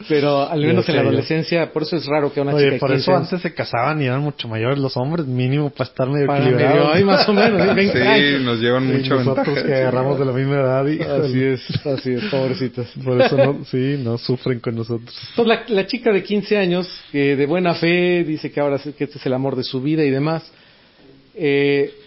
[SPEAKER 1] Pero al menos en la adolescencia, por eso es raro que una chica de 15
[SPEAKER 3] por eso
[SPEAKER 1] años,
[SPEAKER 3] antes se casaban y eran mucho mayores los hombres, mínimo para estar medio equilibrados.
[SPEAKER 1] Ahí más o menos, 20 años.
[SPEAKER 4] Sí, nos llevan mucho
[SPEAKER 3] nosotros
[SPEAKER 4] ventaja.
[SPEAKER 3] que agarramos de la misma edad y
[SPEAKER 1] Así es, pobrecitos.
[SPEAKER 3] por eso no sufren con nosotros.
[SPEAKER 1] Entonces la chica de 15 años, que de buena fe dice que ahora que este es el amor de su vida y demás,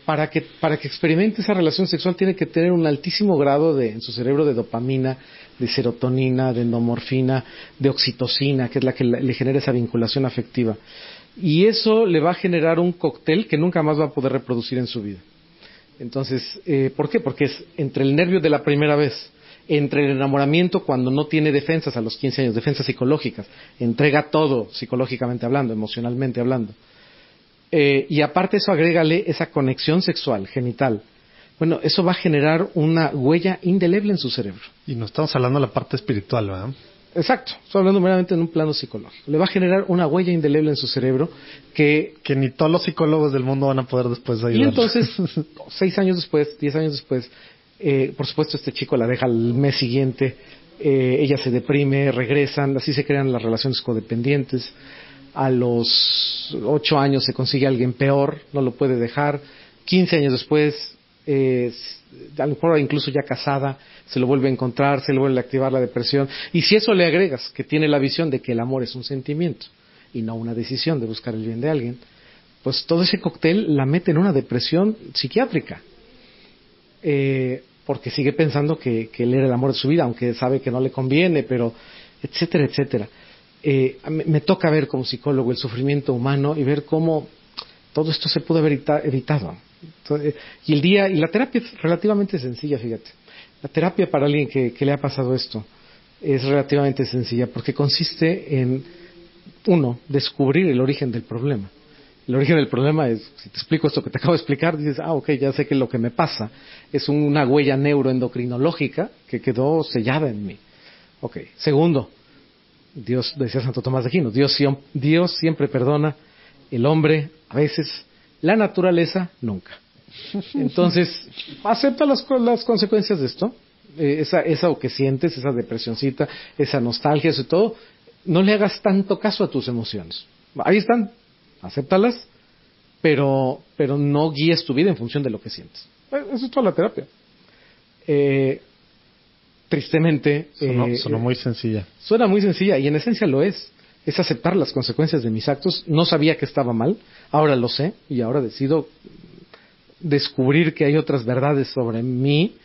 [SPEAKER 1] para que experimente esa relación sexual tiene que tener un altísimo grado en su cerebro de dopamina, de serotonina, de endomorfina, de oxitocina, que es la que le genera esa vinculación afectiva. Y eso le va a generar un cóctel que nunca más va a poder reproducir en su vida. Entonces, ¿por qué? Porque es entre el nervio de la primera vez, entre el enamoramiento cuando no tiene defensas a los 15 años, defensas psicológicas, entrega todo psicológicamente hablando, emocionalmente hablando. Y aparte eso, agrégale esa conexión sexual, genital. Bueno, eso va a generar una huella indeleble en su cerebro.
[SPEAKER 3] Y no estamos hablando de la parte espiritual, ¿verdad?
[SPEAKER 1] Exacto, estoy hablando meramente en un plano psicológico. Le va a generar una huella indeleble en su cerebro que
[SPEAKER 3] ni todos los psicólogos del mundo van a poder después ayudar.
[SPEAKER 1] Y entonces, 6 años después, 10 años después, por supuesto este chico la deja al mes siguiente, ella se deprime, regresan, así se crean las relaciones codependientes. A los 8 años se consigue alguien peor, no lo puede dejar. 15 años después, a lo mejor incluso ya casada, se lo vuelve a encontrar, se le vuelve a activar la depresión. Y si eso le agregas que tiene la visión de que el amor es un sentimiento y no una decisión de buscar el bien de alguien, pues todo ese cóctel la mete en una depresión psiquiátrica. Porque sigue pensando que él era el amor de su vida, aunque sabe que no le conviene, pero etcétera, etcétera. Me toca ver como psicólogo el sufrimiento humano y ver cómo todo esto se pudo haber evitado. Entonces, y la terapia es relativamente sencilla, fíjate. La terapia para alguien que le ha pasado esto es relativamente sencilla porque consiste en, uno, descubrir el origen del problema. El origen del problema es, si te explico esto que te acabo de explicar, dices, ok, ya sé que lo que me pasa es una huella neuroendocrinológica que quedó sellada en mí. Ok. Segundo, Dios, decía Santo Tomás de Aquino, Dios siempre perdona, el hombre a veces, la naturaleza nunca. Entonces, acepta las consecuencias de esto, esa que sientes, esa depresioncita, esa nostalgia, eso y todo, no le hagas tanto caso a tus emociones. Ahí están, acéptalas, pero no guíes tu vida en función de lo que sientes. Eso es toda la terapia. Tristemente...
[SPEAKER 3] Sonó muy sencilla.
[SPEAKER 1] Suena muy sencilla y en esencia lo es. Es aceptar las consecuencias de mis actos. No sabía que estaba mal, ahora lo sé y ahora decido descubrir que hay otras verdades sobre mí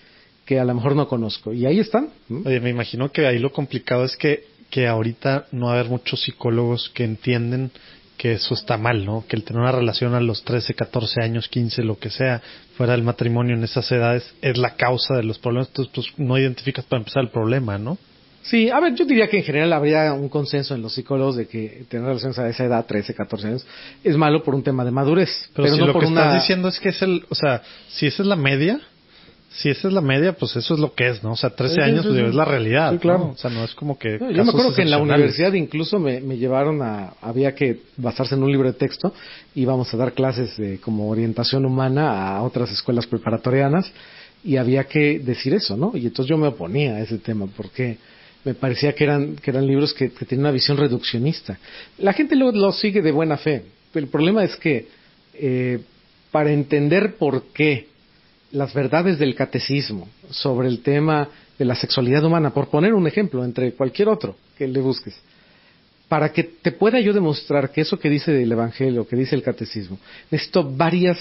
[SPEAKER 1] que a lo mejor no conozco. Y ahí están.
[SPEAKER 3] Oye, me imagino que ahí lo complicado es que ahorita no va a haber muchos psicólogos que entienden que eso está mal, ¿no? Que el tener una relación a los 13, 14 años, 15, lo que sea, fuera del matrimonio en esas edades, es la causa de los problemas. Entonces, pues no identificas para empezar el problema, ¿no?
[SPEAKER 1] Sí, a ver, yo diría que en general habría un consenso en los psicólogos de que tener relaciones a esa edad, 13, 14 años, es malo por un tema de madurez.
[SPEAKER 3] Pero si
[SPEAKER 1] no
[SPEAKER 3] lo
[SPEAKER 1] por
[SPEAKER 3] que estás diciendo es que si esa es la media, Si esa es la media, pues eso es lo que es, ¿no? O sea, 13 años pues, es la realidad,
[SPEAKER 1] sí, claro.
[SPEAKER 3] ¿no? O sea, no es como que...
[SPEAKER 1] No, yo me acuerdo que en la universidad incluso me llevaron había que basarse en un libro de texto, íbamos a dar clases de como orientación humana a otras escuelas preparatorianas y había que decir eso, ¿no? Y entonces yo me oponía a ese tema porque me parecía que eran libros que tenían una visión reduccionista. La gente lo sigue de buena fe. El problema es que para entender por qué las verdades del catecismo sobre el tema de la sexualidad humana, por poner un ejemplo entre cualquier otro que le busques, para que te pueda yo demostrar que eso que dice el Evangelio, que dice el catecismo, necesito varias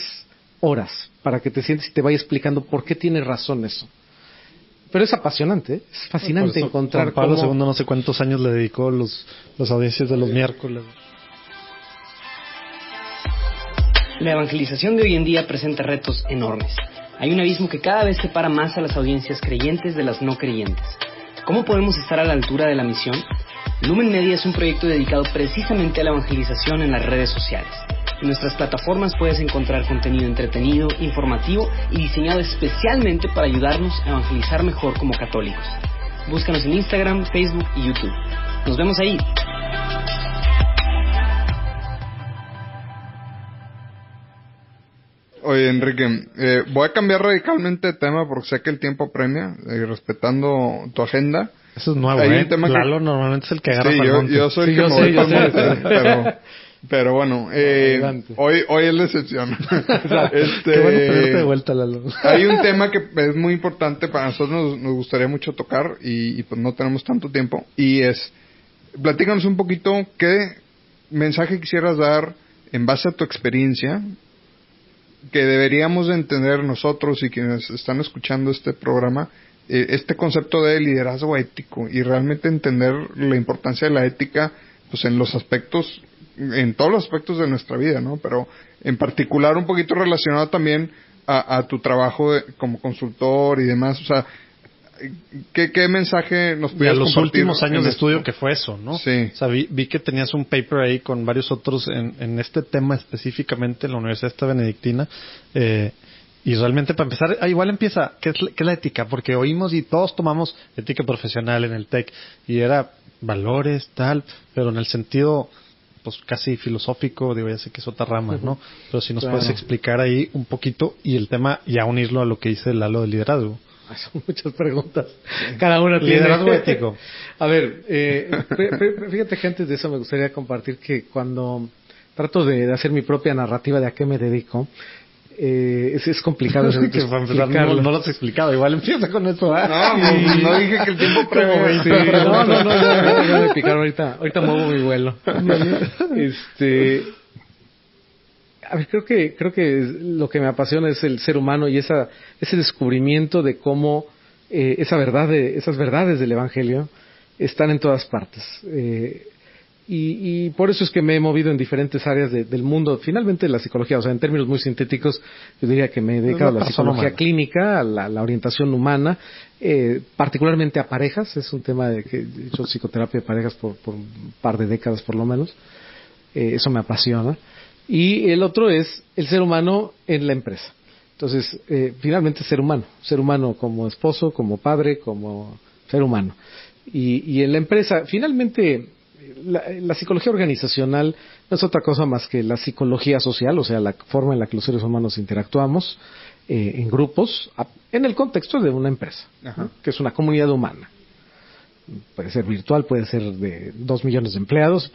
[SPEAKER 1] horas para que te sientes y te vaya explicando por qué tiene razón eso. Pero es apasionante, ¿eh? Es fascinante encontrar
[SPEAKER 3] Juan Pablo
[SPEAKER 1] cómo...
[SPEAKER 3] II no sé cuántos años le dedicó las audiencias de los miércoles.
[SPEAKER 6] La evangelización de hoy en día presenta retos enormes. Hay un abismo que cada vez separa más a las audiencias creyentes de las no creyentes. ¿Cómo podemos estar a la altura de la misión? Lumen Media es un proyecto dedicado precisamente a la evangelización en las redes sociales. En nuestras plataformas puedes encontrar contenido entretenido, informativo y diseñado especialmente para ayudarnos a evangelizar mejor como católicos. Búscanos en Instagram, Facebook y YouTube. Nos vemos ahí.
[SPEAKER 4] Oye, Enrique, voy a cambiar radicalmente de tema porque sé que el tiempo premia, respetando tu agenda.
[SPEAKER 3] Eso es nuevo,
[SPEAKER 4] Hay un tema
[SPEAKER 3] Lalo normalmente es el que agarra
[SPEAKER 4] sí,
[SPEAKER 3] para el monte.
[SPEAKER 4] yo soy el que me voy para el monte, pero bueno, hoy es la excepción.
[SPEAKER 3] Qué bueno tenerte de vuelta, Lalo.
[SPEAKER 4] Hay un tema que es muy importante para nosotros, nos gustaría mucho tocar y pues no tenemos tanto tiempo, y es, platícanos un poquito qué mensaje quisieras dar en base a tu experiencia que deberíamos de entender nosotros y quienes están escuchando este programa, este concepto de liderazgo ético y realmente entender la importancia de la ética pues en los aspectos, en todos los aspectos de nuestra vida, ¿no? Pero en particular un poquito relacionado también a tu trabajo como consultor y demás, o sea, ¿qué mensaje nos pudieras
[SPEAKER 3] compartir? Los últimos años de estudio
[SPEAKER 4] esto?
[SPEAKER 3] Que fue eso, ¿no?
[SPEAKER 4] Sí.
[SPEAKER 3] O sea, vi que tenías un paper ahí con varios otros en este tema específicamente en la Universidad Benedictina. Y realmente, para empezar, igual empieza, ¿qué es la ética? Porque oímos y todos tomamos ética profesional en el TEC. Y era valores, tal, pero en el sentido pues casi filosófico, digo, ya sé que es otra rama, ¿no? Pero si nos puedes explicar ahí un poquito y el tema, ya unirlo a lo que dice Lalo del liderazgo.
[SPEAKER 1] Son muchas preguntas. Cada una tiene...
[SPEAKER 3] Liderazgo ético.
[SPEAKER 1] A ver, fíjate que antes de eso me gustaría compartir que cuando trato de hacer mi propia narrativa de a qué me dedico, es complicado.
[SPEAKER 3] Que para empezar, no lo has explicado. Igual empieza con eso.
[SPEAKER 4] No dije que el tiempo premia.
[SPEAKER 1] Sí, no, picar ahorita muevo mi vuelo. A ver, creo que lo que me apasiona es el ser humano y ese descubrimiento de cómo esas verdades del Evangelio están en todas partes. Y por eso es que me he movido en diferentes áreas del mundo, finalmente la psicología, o sea, en términos muy sintéticos, yo diría que me he dedicado a la psicología clínica, a la orientación humana, particularmente a parejas, es un tema de que he hecho psicoterapia de parejas por un par de décadas por lo menos, eso me apasiona. Y el otro es el ser humano en la empresa. Entonces, finalmente ser humano como esposo, como padre, como ser humano. Y en la empresa, finalmente, la psicología organizacional no es otra cosa más que la psicología social, o sea, la forma en la que los seres humanos interactuamos en grupos, en el contexto de una empresa, ¿no? Que es una comunidad humana. Puede ser virtual, puede ser de 2 millones de empleados,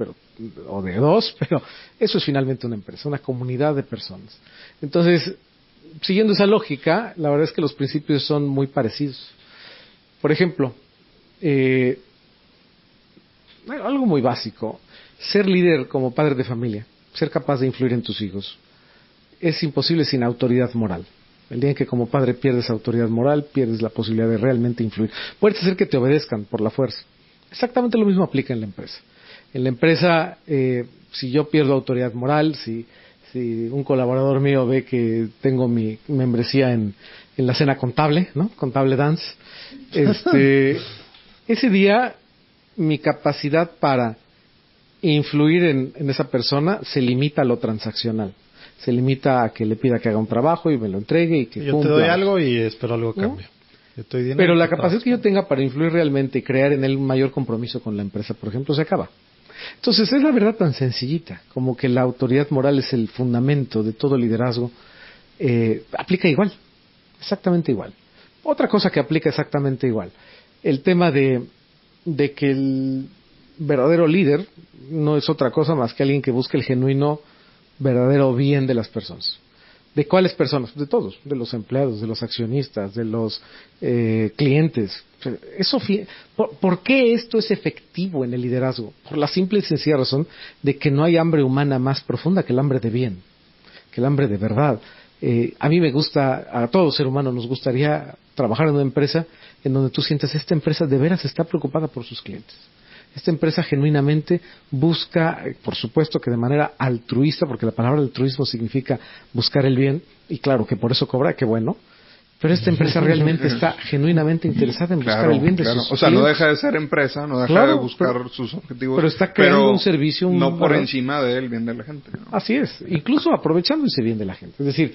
[SPEAKER 1] o de 2, pero eso es finalmente una empresa, una comunidad de personas. Entonces, siguiendo esa lógica, la verdad es que los principios son muy parecidos. Por ejemplo, algo muy básico, ser líder como padre de familia, ser capaz de influir en tus hijos, es imposible sin autoridad moral. El día en que como padre pierdes autoridad moral, pierdes la posibilidad de realmente influir. Puedes hacer que te obedezcan por la fuerza. Exactamente lo mismo aplica en la empresa. En la empresa, si yo pierdo autoridad moral, si un colaborador mío ve que tengo mi membresía en la cena contable, ¿no? Contable dance, ese día mi capacidad para influir en esa persona se limita a lo transaccional. se limita a que le pida que haga un trabajo y me lo entregue y que
[SPEAKER 3] yo
[SPEAKER 1] cumpla.
[SPEAKER 3] te doy algo y espero algo a
[SPEAKER 1] ¿No?
[SPEAKER 3] cambio. Yo estoy dinero,
[SPEAKER 1] Pero la
[SPEAKER 3] tú
[SPEAKER 1] capacidad que yo
[SPEAKER 3] trabajas.
[SPEAKER 1] tenga para influir realmente y crear en él un mayor compromiso con la empresa, por ejemplo, se acaba. Entonces, es la verdad tan sencillita, como que la autoridad moral es el fundamento de todo liderazgo. Aplica igual, exactamente igual. Otra cosa que aplica exactamente igual, el tema de que el verdadero líder no es otra cosa más que alguien que busque el genuino, verdadero bien de las personas. ¿De cuáles personas? De todos, de los empleados, de los accionistas, de los clientes. ¿Por qué esto es efectivo en el liderazgo? Por la simple y sencilla razón de que no hay hambre humana más profunda que el hambre de bien, que el hambre de verdad. A mí me gusta, a todo ser humano nos gustaría trabajar en una empresa en donde tú sientas esta empresa de veras está preocupada por sus clientes. Esta empresa genuinamente busca, por supuesto que de manera altruista, porque la palabra altruismo significa buscar el bien, y claro que por eso cobra, qué bueno, pero esta empresa realmente está genuinamente interesada en buscar el bien de sus
[SPEAKER 4] O sea, no
[SPEAKER 1] clientes.
[SPEAKER 4] deja de ser empresa, no deja
[SPEAKER 1] Claro,
[SPEAKER 4] de buscar sus objetivos.
[SPEAKER 1] pero está creando un servicio,
[SPEAKER 4] no por
[SPEAKER 1] valor.
[SPEAKER 4] encima del bien de la gente, ¿no?
[SPEAKER 1] Así es, incluso aprovechando ese bien de la gente. Es decir,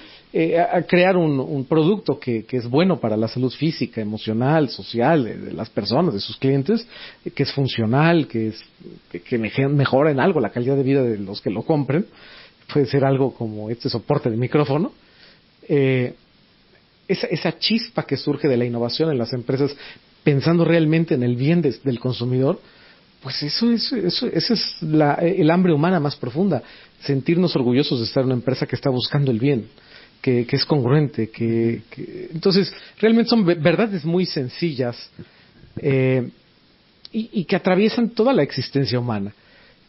[SPEAKER 1] a crear un producto que es bueno para la salud física, emocional, social de las personas, de sus clientes, que es funcional, que mejora en algo la calidad de vida de los que lo compren. Puede ser algo como este soporte de micrófono. Esa chispa que surge de la innovación en las empresas, pensando realmente en el bien del consumidor, pues eso es el hambre humana más profunda. Sentirnos orgullosos de estar en una empresa que está buscando el bien, que es congruente, entonces realmente son verdades muy sencillas y que atraviesan toda la existencia humana.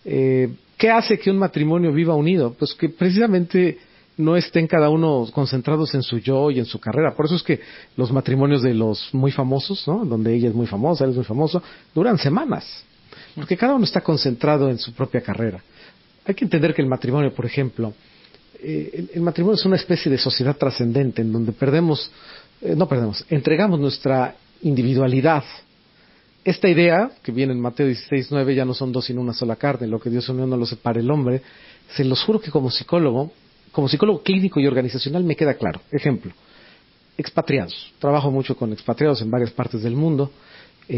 [SPEAKER 1] ¿Qué hace que un matrimonio viva unido? Pues que precisamente no estén cada uno concentrados en su yo y en su carrera. Por eso es que los matrimonios de los muy famosos, ¿no? Donde ella es muy famosa, él es muy famoso, duran semanas. Porque cada uno está concentrado en su propia carrera. Hay que entender que el matrimonio, por ejemplo, el matrimonio es una especie de sociedad trascendente en donde entregamos nuestra individualidad. Esta idea, que viene en Mateo 16:9, ya no son dos sino una sola carne, lo que Dios unió no lo separe el hombre, se los juro que como psicólogo clínico y organizacional me queda claro. Ejemplo, expatriados. Trabajo mucho con expatriados en varias partes del mundo,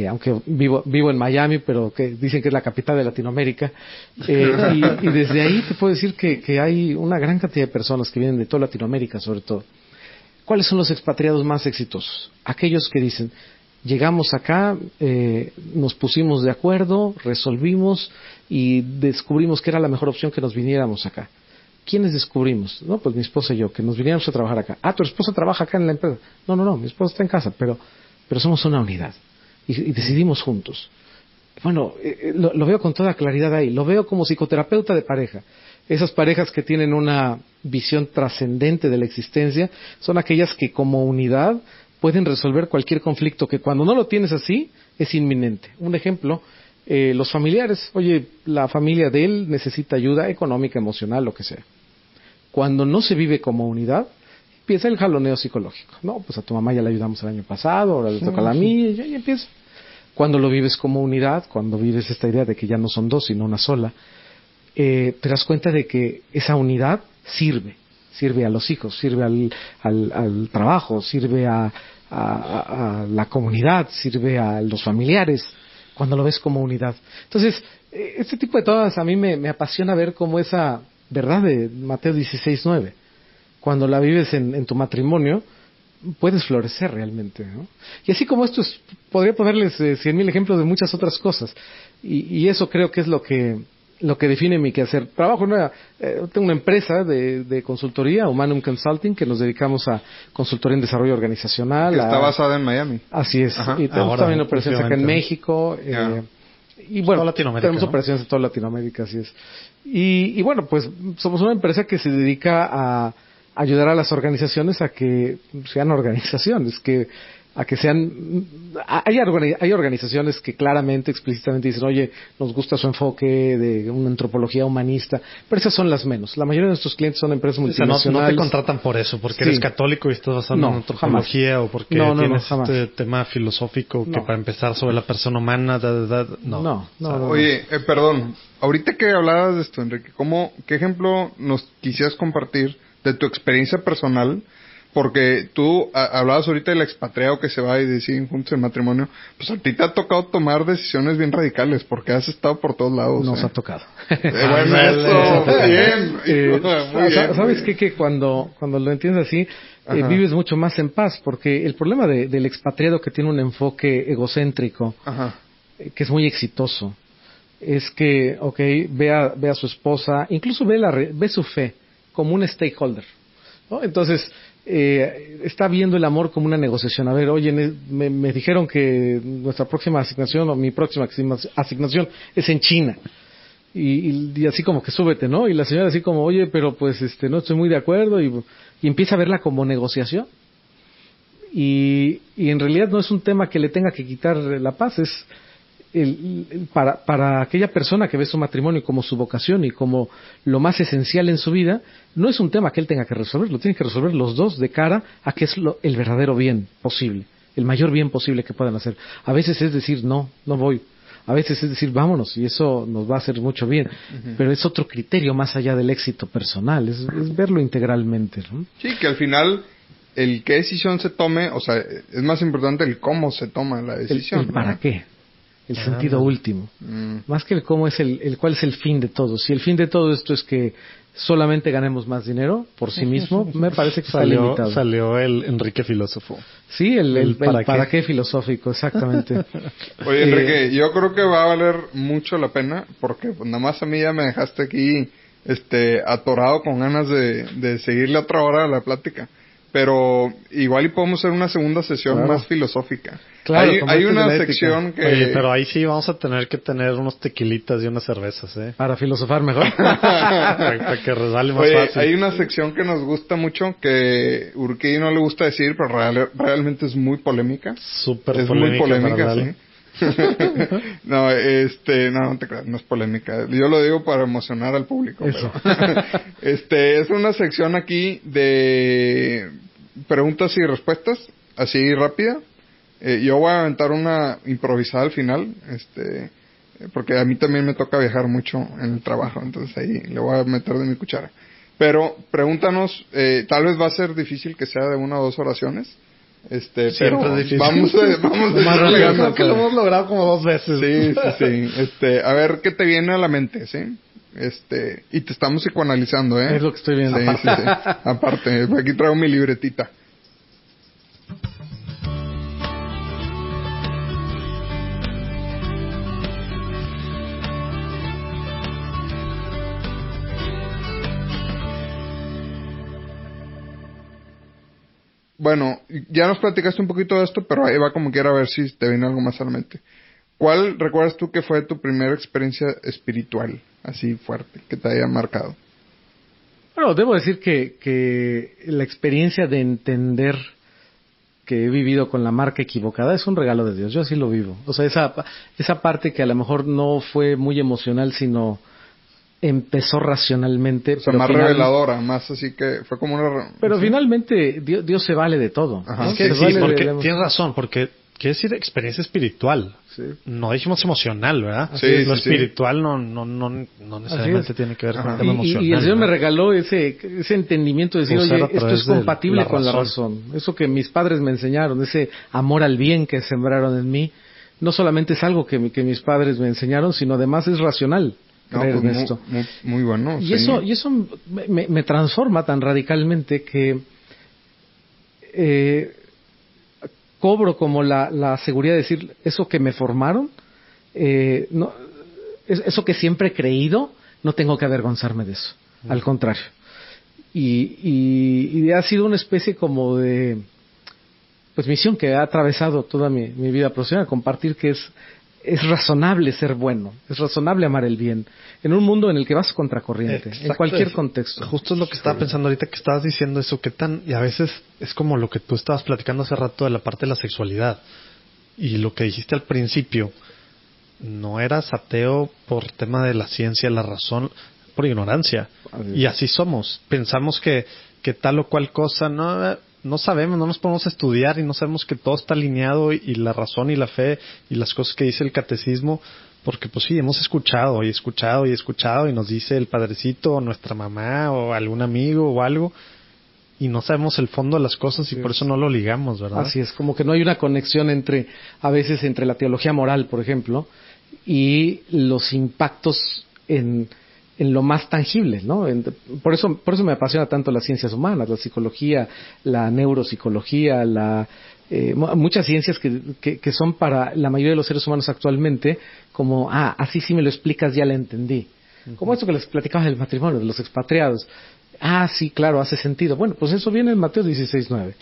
[SPEAKER 1] aunque vivo en Miami, pero que dicen que es la capital de Latinoamérica. Y desde ahí te puedo decir que hay una gran cantidad de personas que vienen de toda Latinoamérica, sobre todo. ¿Cuáles son los expatriados más exitosos? Aquellos que dicen, llegamos acá, nos pusimos de acuerdo, resolvimos y descubrimos que era la mejor opción que nos viniéramos acá. ¿Quiénes descubrimos? No, pues mi esposa y yo, que nos viniéramos a trabajar acá. Ah, ¿tu esposa trabaja acá en la empresa? No, mi esposa está en casa, pero somos una unidad y decidimos juntos. Bueno, lo veo con toda claridad ahí, lo veo como psicoterapeuta de pareja. Esas parejas que tienen una visión trascendente de la existencia son aquellas que como unidad pueden resolver cualquier conflicto que cuando no lo tienes así es inminente. Un ejemplo, los familiares, oye, la familia de él necesita ayuda económica, emocional, lo que sea. Cuando no se vive como unidad, empieza el jaloneo psicológico. No, pues a tu mamá ya le ayudamos el año pasado, ahora le toca a la mía, y ya empieza. Cuando lo vives como unidad, cuando vives esta idea de que ya no son dos, sino una sola, te das cuenta de que esa unidad sirve a los hijos, sirve al trabajo, sirve a la comunidad, sirve a los familiares, cuando lo ves como unidad. Entonces, este tipo de cosas a mí me apasiona ver cómo esa verdad de Mateo 16:9, cuando la vives en tu matrimonio, puedes florecer realmente, ¿no? Y así como esto podría ponerles 100,000 ejemplos de muchas otras cosas. Y eso creo que es lo que define mi quehacer. Trabajo tengo una empresa de consultoría, Humanum Consulting, que nos dedicamos a consultoría en desarrollo organizacional.
[SPEAKER 4] Que está basada en Miami.
[SPEAKER 1] Así es.
[SPEAKER 4] Ajá.
[SPEAKER 1] Y tenemos también operaciones acá en México. Y bueno,
[SPEAKER 3] toda Latinoamérica,
[SPEAKER 1] tenemos operaciones en toda Latinoamérica, así es. Y bueno, pues somos una empresa que se dedica a ayudar a las organizaciones a que sean organizaciones, que a que sean... Hay organizaciones que claramente, explícitamente dicen, oye, nos gusta su enfoque de una antropología humanista, pero esas son las menos. La mayoría de nuestros clientes son empresas multinacionales.
[SPEAKER 3] No te contratan por eso, porque eres católico y estás basado en antropología, o porque tienes este tema filosófico que para empezar sobre la persona humana, no.
[SPEAKER 4] Oye, perdón, ahorita que hablabas de esto, Enrique, ¿qué ejemplo nos quisieras compartir de tu experiencia personal? Porque tú hablabas ahorita del expatriado que se va y deciden juntos el matrimonio. Pues a ti te ha tocado tomar decisiones bien radicales porque has estado por todos lados.
[SPEAKER 1] Nos ha tocado.
[SPEAKER 4] Bueno, eso, bien. Muy bien.
[SPEAKER 1] ¿Sabes qué? Que cuando lo entiendes así, vives mucho más en paz. Porque el problema del expatriado que tiene un enfoque egocéntrico, que es muy exitoso, es que, ve a su esposa, incluso ve su fe como un stakeholder, ¿no? Entonces, está viendo el amor como una negociación. A ver, oye, me dijeron que nuestra próxima asignación o mi próxima asignación es en China. Y así como que súbete, ¿no? Y la señora así como, oye, pero pues no estoy muy de acuerdo, y empieza a verla como negociación. Y en realidad no es un tema que le tenga que quitar la paz, es para aquella persona que ve su matrimonio como su vocación y como lo más esencial en su vida, no es un tema que él tenga que resolver, lo tienen que resolver los dos de cara a que es el verdadero bien posible, el mayor bien posible que puedan hacer. A veces es decir, no voy. A veces es decir, vámonos, y eso nos va a hacer mucho bien. Pero es otro criterio más allá del éxito personal, es verlo integralmente, ¿no?
[SPEAKER 4] Sí, que al final el qué decisión se tome, o sea, es más importante el cómo se toma la decisión.
[SPEAKER 1] El para qué. El sentido último. Más que el cómo es el cuál es el fin de todo. Si el fin de todo esto es que solamente ganemos más dinero por sí mismo, me parece que está limitado.
[SPEAKER 3] Salió el Enrique filósofo.
[SPEAKER 1] Sí, el para qué filosófico, exactamente.
[SPEAKER 4] Oye, Enrique, yo creo que va a valer mucho la pena, porque pues, nada más a mí ya me dejaste aquí atorado con ganas de seguirle otra hora a la plática. Pero igual y podemos hacer una segunda sesión más filosófica.
[SPEAKER 1] Claro,
[SPEAKER 4] hay una sección que...
[SPEAKER 3] Oye, pero ahí sí vamos a tener que tener unos tequilitas y unas cervezas, ¿eh?
[SPEAKER 1] Para filosofar mejor.
[SPEAKER 3] Para que resbale más fácil.
[SPEAKER 4] Hay una sección que nos gusta mucho, que Urquí no le gusta decir, pero realmente es muy polémica.
[SPEAKER 3] Súper polémica.
[SPEAKER 4] Es muy polémica, sí. No te creas, no es polémica. Yo lo digo para emocionar al público.
[SPEAKER 1] Eso.
[SPEAKER 4] Pero, es una sección aquí de preguntas y respuestas, así rápida. Yo voy a aventar una improvisada al final, porque a mí también me toca viajar mucho en el trabajo, entonces ahí le voy a meter de mi cuchara. Pero pregúntanos, tal vez va a ser difícil que sea de una o dos oraciones. Pero
[SPEAKER 3] es difícil.
[SPEAKER 4] vamos a
[SPEAKER 3] creo que lo hemos logrado como 2 veces.
[SPEAKER 4] Sí. A ver qué te viene a la mente, ¿sí? Y te estamos psicoanalizando, ¿eh?
[SPEAKER 1] Es lo que estoy viendo.
[SPEAKER 4] Sí. Aparte, aquí traigo mi libretita. Bueno, ya nos platicaste un poquito de esto, pero ahí va como quiera a ver si te viene algo más a la mente. ¿Cuál recuerdas tú que fue tu primera experiencia espiritual, así fuerte, que te haya marcado?
[SPEAKER 1] Bueno, debo decir que la experiencia de entender que he vivido con la marca equivocada es un regalo de Dios. Yo así lo vivo. O sea, esa parte que a lo mejor no fue muy emocional, sino empezó racionalmente.
[SPEAKER 4] O sea, más reveladora, más así que fue como una...
[SPEAKER 1] Pero finalmente Dios se vale de todo.
[SPEAKER 3] Ajá, ¿no? Es que sí, porque tienes razón, porque quiere decir experiencia espiritual. Sí. No dijimos emocional, ¿verdad?
[SPEAKER 4] Sí,
[SPEAKER 3] lo espiritual no necesariamente tiene que ver con el tema emocional.
[SPEAKER 1] Y el Señor me regaló ese entendimiento de decir, oye, esto es compatible con la razón. Eso que mis padres me enseñaron, ese amor al bien que sembraron en mí, no solamente es algo que mis padres me enseñaron, sino además es racional.
[SPEAKER 4] Pues esto. Muy bueno.
[SPEAKER 1] Y eso me transforma tan radicalmente que cobro como la seguridad de decir, eso que me formaron, eso que siempre he creído, no tengo que avergonzarme de eso. Al contrario. Y ha sido una especie como de misión que ha atravesado toda mi vida profesional, compartir que es es razonable ser bueno, es razonable amar el bien, en un mundo en el que vas contracorriente, en cualquier contexto.
[SPEAKER 3] Justo es lo que estaba pensando ahorita que estabas diciendo eso, y a veces es como lo que tú estabas platicando hace rato de la parte de la sexualidad, y lo que dijiste al principio, no eras ateo por tema de la ciencia, la razón, por ignorancia, y así somos, pensamos que tal o cual cosa, no sabemos, no nos podemos estudiar y no sabemos que todo está alineado y la razón y la fe y las cosas que dice el catecismo, porque pues sí, hemos escuchado y nos dice el padrecito o nuestra mamá o algún amigo o algo y no sabemos el fondo de las cosas y por eso no lo ligamos, ¿verdad?
[SPEAKER 1] Así es, como que no hay una conexión a veces entre la teología moral, por ejemplo, y los impactos en lo más tangible, ¿no? Por eso me apasiona tanto las ciencias humanas, la psicología, la neuropsicología, muchas ciencias que son para la mayoría de los seres humanos actualmente como, así sí me lo explicas, ya lo entendí. Como esto que les platicaba del matrimonio, de los expatriados. Sí, claro, hace sentido. Bueno, pues eso viene en Mateo 16:9.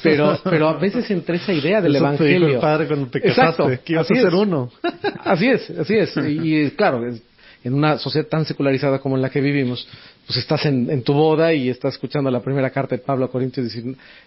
[SPEAKER 1] Pero a veces entre esa idea del
[SPEAKER 3] eso
[SPEAKER 1] evangelio.
[SPEAKER 3] Te dijo el padre cuando te casaste, exacto, que ibas a ser uno.
[SPEAKER 1] Así es. Y claro, en una sociedad tan secularizada como en la que vivimos, pues estás en tu boda y estás escuchando la primera carta de Pablo a Corintios,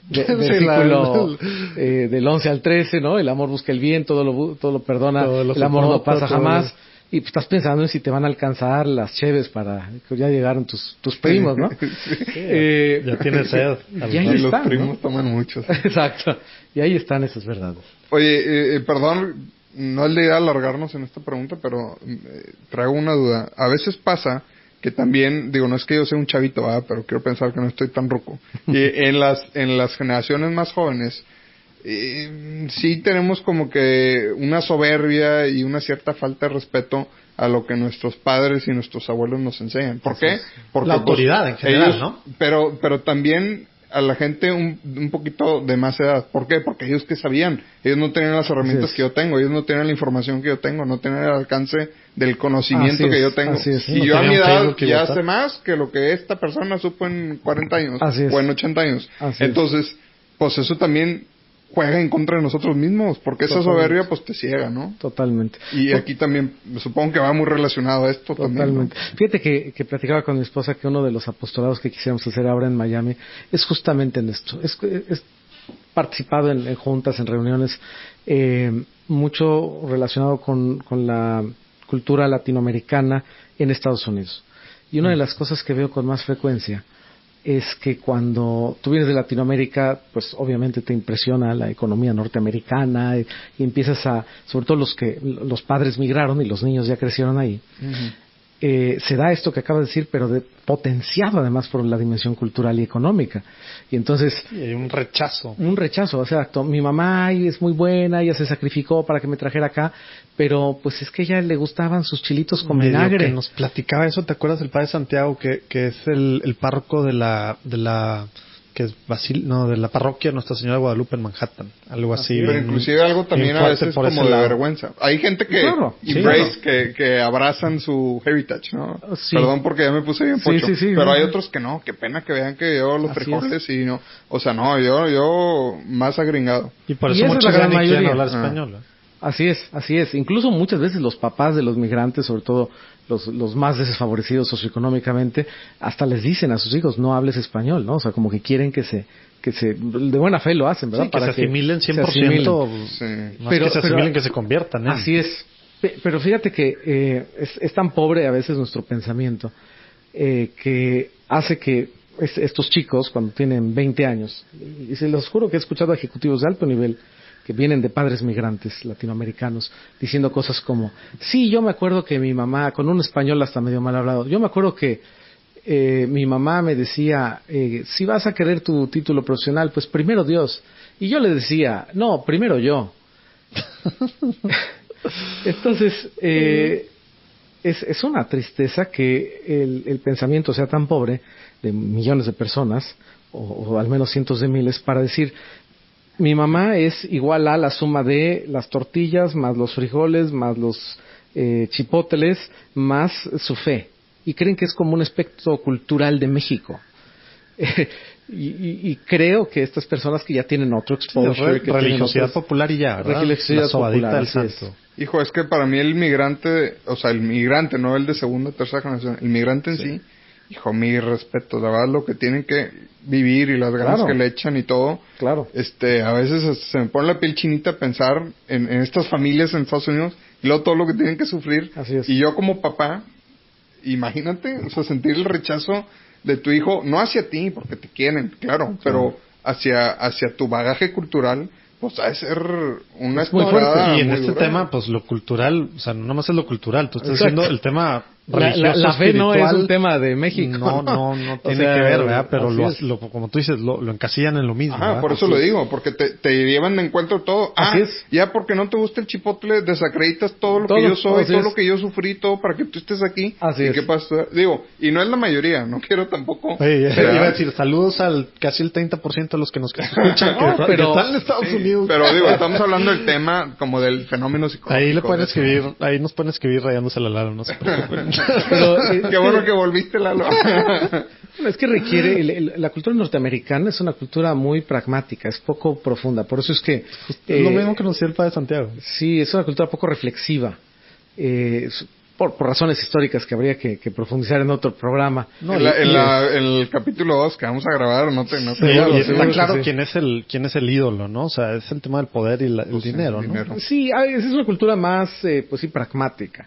[SPEAKER 1] versículo del 11 al 13, ¿no? El amor busca el bien, todo lo perdona, el amor no pasa jamás. Y pues estás pensando en si te van a alcanzar las cheves para que ya llegaron tus primos, ¿no?
[SPEAKER 3] Ya tienes sed.
[SPEAKER 1] Y ahí
[SPEAKER 4] los
[SPEAKER 1] están,
[SPEAKER 4] primos
[SPEAKER 1] ¿no?
[SPEAKER 4] toman mucho.
[SPEAKER 1] Exacto. Y ahí están esas verdades.
[SPEAKER 4] Oye, perdón, no es la idea alargarnos en esta pregunta, pero traigo una duda. A veces pasa que también, no es que yo sea un chavito, pero quiero pensar que no estoy tan ruco. Y en las generaciones más jóvenes, sí tenemos como que una soberbia y una cierta falta de respeto a lo que nuestros padres y nuestros abuelos nos enseñan. ¿Por qué? Porque
[SPEAKER 3] la autoridad en general,
[SPEAKER 4] ellos,
[SPEAKER 3] ¿no?
[SPEAKER 4] Pero también a la gente un poquito de más edad. ¿Por qué? Porque ellos que sabían, ellos no tenían las herramientas que yo tengo, ellos no tenían la información que yo tengo, no tenían el alcance del conocimiento que yo tengo. Y yo a mi edad ya sé más que lo que esta persona supo en 40 años o en 80 años. Entonces, pues eso también juega en contra de nosotros mismos, porque esa soberbia pues te ciega, ¿no?
[SPEAKER 1] Totalmente.
[SPEAKER 4] Y aquí también supongo que va muy relacionado a esto.
[SPEAKER 1] Totalmente.
[SPEAKER 4] También, ¿no?
[SPEAKER 1] Fíjate que platicaba con mi esposa que uno de los apostolados que quisiéramos hacer ahora en Miami es justamente en esto. Es participado en juntas, en reuniones, mucho relacionado con la cultura latinoamericana en Estados Unidos. Y una de las cosas que veo con más frecuencia es que cuando tú vienes de Latinoamérica, pues obviamente te impresiona la economía norteamericana y empiezas sobre todo los padres migraron y los niños ya crecieron ahí. Se da esto que acabas de decir, pero potenciado además por la dimensión cultural y económica. Y entonces...
[SPEAKER 3] Y hay un rechazo.
[SPEAKER 1] O sea, mi mamá es muy buena, ella se sacrificó para que me trajera acá, pero pues es que a ella le gustaban sus chilitos con vinagre.
[SPEAKER 3] Que nos platicaba eso, ¿te acuerdas del padre Santiago, que es el párroco de la que es de la parroquia Nuestra Señora de Guadalupe en Manhattan, algo así.
[SPEAKER 4] Pero inclusive algo también a veces como de vergüenza. Hay gente que que abrazan su heritage, ¿no? Sí. Perdón porque ya me puse bien pocho. Pero hay otros que no, qué pena que vean que yo los frijoles y no. O sea, no, yo más agringado.
[SPEAKER 3] Y por eso mucha gente quiere hablar español.
[SPEAKER 1] Así es. Incluso muchas veces los papás de los migrantes, sobre todo los más desfavorecidos socioeconómicamente, hasta les dicen a sus hijos, no hables español, ¿no? O sea, como que quieren que se de buena fe lo hacen, ¿verdad?
[SPEAKER 3] Sí, para que se asimilen 100%, más que se asimilen, que se conviertan.
[SPEAKER 1] Así es. Pero fíjate que es tan pobre a veces nuestro pensamiento que hace que estos chicos, cuando tienen 20 años, y se los juro que he escuchado a ejecutivos de alto nivel que vienen de padres migrantes latinoamericanos diciendo cosas como, sí, yo me acuerdo que mi mamá, con un español hasta medio mal hablado, yo me acuerdo que mi mamá me decía, si vas a querer tu título profesional, pues primero Dios. Y yo le decía, no, primero yo. Entonces, es una tristeza que el pensamiento sea tan pobre de millones de personas, o al menos cientos de miles, para decir, mi mamá es igual a la suma de las tortillas, más los frijoles, más los chipóteles, más su fe. Y creen que es como un aspecto cultural de México. Y creo que estas personas que ya tienen otro exposure, que
[SPEAKER 3] religiosidad popular y ya, ¿verdad?
[SPEAKER 1] Religiosidad
[SPEAKER 3] la sobadita
[SPEAKER 1] popular,
[SPEAKER 3] del santo.
[SPEAKER 4] Hijo, es que para mí el migrante, o sea, el migrante, no el de segunda, tercera generación, el migrante en sí, hijo, mi respeto, la verdad, lo que tienen que vivir y las ganas que le echan y todo.
[SPEAKER 1] Claro.
[SPEAKER 4] A veces se me pone la piel chinita pensar en estas familias en Estados Unidos y luego todo lo que tienen que sufrir.
[SPEAKER 1] Así es.
[SPEAKER 4] Y yo como papá, imagínate, o sea, sentir el rechazo de tu hijo, no hacia ti, porque te quieren, claro, pero hacia tu bagaje cultural, pues ha de ser una
[SPEAKER 3] muy fuerte. Y en
[SPEAKER 4] muy
[SPEAKER 3] este
[SPEAKER 4] dura.
[SPEAKER 3] tema, pues lo cultural, o sea, no más es lo cultural, tú estás diciendo el tema religioso,
[SPEAKER 1] la fe no
[SPEAKER 3] espiritual,
[SPEAKER 1] es un tema de México.
[SPEAKER 3] No tiene que ver, ¿verdad? Pero como tú dices, lo encasillan en lo mismo.
[SPEAKER 4] Ajá,
[SPEAKER 3] ¿verdad?
[SPEAKER 4] por eso lo digo, porque te llevan de encuentro todo.
[SPEAKER 1] Así es.
[SPEAKER 4] Ya porque no te gusta el chipotle, desacreditas todo lo que yo soy, todo lo que yo sufrí, todo para que tú estés aquí.
[SPEAKER 1] Así
[SPEAKER 4] ¿Y
[SPEAKER 1] es.
[SPEAKER 4] qué pasa? Digo, y no es la mayoría, no quiero tampoco.
[SPEAKER 3] Oye, iba a decir, saludos al casi el 30% de los que nos escuchan, que están en Estados Unidos.
[SPEAKER 4] Pero digo, estamos hablando del tema como del fenómeno psicológico.
[SPEAKER 3] Ahí le pueden escribir, ahí nos pueden escribir rayándose la Lalo, no se preocupen.
[SPEAKER 1] Pero,
[SPEAKER 4] qué bueno que volviste, Lalo.
[SPEAKER 1] Es que requiere, la cultura norteamericana es una cultura muy pragmática, es poco profunda, por eso es que...
[SPEAKER 3] lo mismo que nos decía el padre Santiago.
[SPEAKER 1] Sí, es una cultura poco reflexiva, por razones históricas que habría que profundizar en otro programa.
[SPEAKER 4] No, en el capítulo 2 que vamos a grabar, no te
[SPEAKER 3] y está claro quién es el ídolo, ¿no? O sea, es el tema del poder y el dinero, ¿no?
[SPEAKER 1] Sí, es una cultura más, pues sí, pragmática.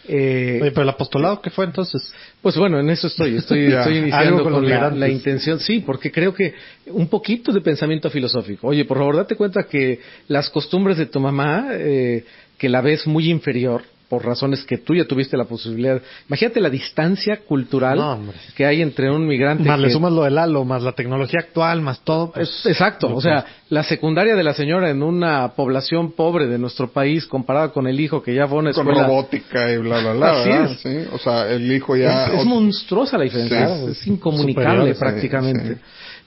[SPEAKER 3] Oye, pero el apostolado, ¿qué fue entonces?
[SPEAKER 1] Pues bueno, en eso estoy iniciando con la intención, sí, porque creo que un poquito de pensamiento filosófico. Oye, por favor, date cuenta que las costumbres de tu mamá, que la ves muy inferior, por razones que tú ya tuviste la posibilidad. Imagínate la distancia cultural que hay entre un migrante...
[SPEAKER 3] Más le sumas lo del Lalo, más la tecnología actual, más todo. Pues,
[SPEAKER 1] exacto, o sea, la secundaria de la señora en una población pobre de nuestro país comparada con el hijo que ya fue a una escuela...
[SPEAKER 4] Con robótica y bla, bla, bla.
[SPEAKER 1] Así es.
[SPEAKER 4] ¿Sí? O sea, el hijo ya...
[SPEAKER 1] Es monstruosa la diferencia,
[SPEAKER 4] sí,
[SPEAKER 1] es incomunicable
[SPEAKER 3] superior,
[SPEAKER 1] prácticamente. Sí.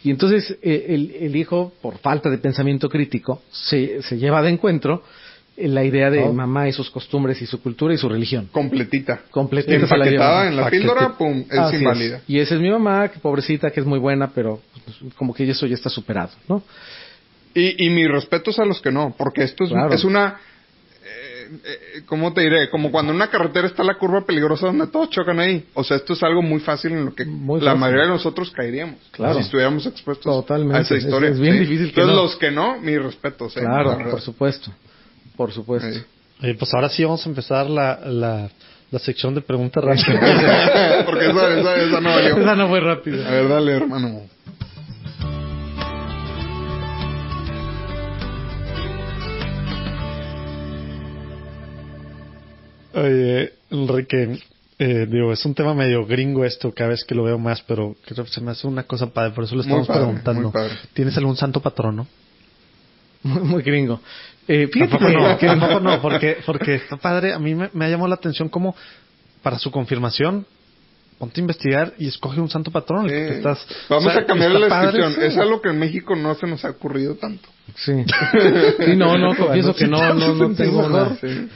[SPEAKER 1] Y entonces el hijo, por falta de pensamiento crítico, se lleva de encuentro la idea de mamá y sus costumbres y su cultura y su religión.
[SPEAKER 4] Completita.
[SPEAKER 1] Empaquetada
[SPEAKER 4] en la píldora, pum, es inválida.
[SPEAKER 1] Y esa es mi mamá, que pobrecita, que es muy buena, pero pues, como que eso ya está superado, ¿no?
[SPEAKER 4] Y mis respetos a los que no, porque esto es una... ¿cómo te diré? Como cuando en una carretera está la curva peligrosa donde todos chocan ahí. O sea, esto es algo muy fácil en lo que la mayoría de nosotros caeríamos.
[SPEAKER 1] Claro.
[SPEAKER 4] Si estuviéramos expuestos
[SPEAKER 1] totalmente
[SPEAKER 4] a esa historia.
[SPEAKER 1] Es bien difícil que
[SPEAKER 4] entonces, los que no, mis respetos.
[SPEAKER 1] Claro, por supuesto. Por supuesto.
[SPEAKER 3] Pues ahora sí vamos a empezar la sección de preguntas rápidas.
[SPEAKER 4] Porque esa no valió.
[SPEAKER 1] Esa no fue rápida.
[SPEAKER 4] A ver, dale, hermano.
[SPEAKER 3] Oye, Enrique, es un tema medio gringo esto, cada vez que lo veo más, pero creo que se me hace una cosa padre, por eso le estamos preguntando.
[SPEAKER 4] Muy padre.
[SPEAKER 3] ¿Tienes algún santo patrono?
[SPEAKER 1] Muy gringo. Fíjate
[SPEAKER 3] Tampoco no, porque está padre. A mí me ha llamado la atención como para su confirmación, ponte a investigar y escoge un santo patrón.
[SPEAKER 4] Vamos a cambiar la descripción. Es algo que en México no se nos ha ocurrido tanto.
[SPEAKER 1] Sí. Sí, no, confieso que no tengo nada.
[SPEAKER 4] Sí.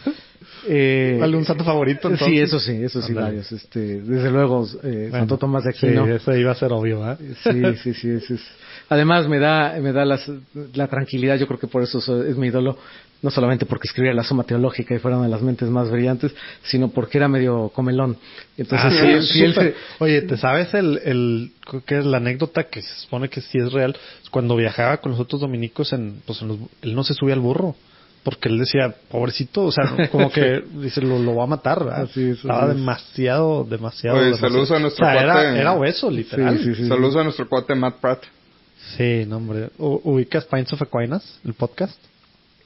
[SPEAKER 3] ¿Vale un santo favorito entonces?
[SPEAKER 1] Sí, eso sí, varios. Desde luego, Santo Tomás de Aquino.
[SPEAKER 3] Sí, eso iba a ser obvio, ¿eh?
[SPEAKER 1] Sí. Además me da la tranquilidad, yo creo que por eso es mi ídolo, no solamente porque escribía la Suma Teológica y fuera una de las mentes más brillantes, sino porque era medio comelón. Entonces,
[SPEAKER 3] Oye, ¿te sabes qué es la anécdota que se supone que sí es real? Cuando viajaba con los otros dominicos, él no se subía al burro. Porque él decía, pobrecito, o sea, como que dice, lo va a matar, ¿verdad? Estaba demasiado.
[SPEAKER 4] Oye, saludos a nuestro cuate.
[SPEAKER 3] Era obeso, literal.
[SPEAKER 4] Sí. Saludos a nuestro cuate Matt Pratt.
[SPEAKER 3] Sí, no, hombre. ¿Ubicas Pints of Aquinas, el podcast?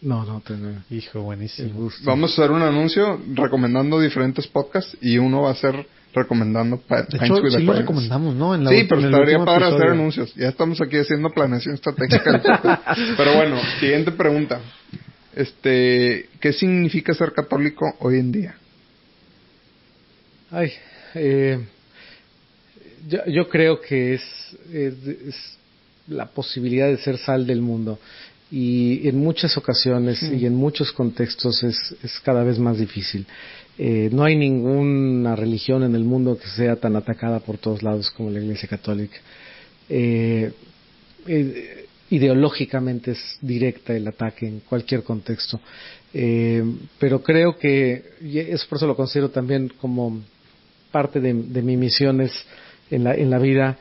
[SPEAKER 1] No tengo.
[SPEAKER 3] Hijo, buenísimo.
[SPEAKER 4] Vamos a hacer un anuncio recomendando diferentes podcasts y uno va a ser recomendando
[SPEAKER 3] de hecho, sí lo recomendamos, ¿no?
[SPEAKER 4] Pero estaría para hacer anuncios. Ya estamos aquí haciendo planeación estratégica. Pero bueno, siguiente pregunta. ¿Qué significa ser católico hoy en día?
[SPEAKER 1] Yo creo que es la posibilidad de ser sal del mundo, y en muchas ocasiones y en muchos contextos es cada vez más difícil. No hay ninguna religión en el mundo que sea tan atacada por todos lados como la Iglesia Católica. Ideológicamente es directa el ataque en cualquier contexto. Pero creo que, y es por eso lo considero también como parte de mi misión es en la vida,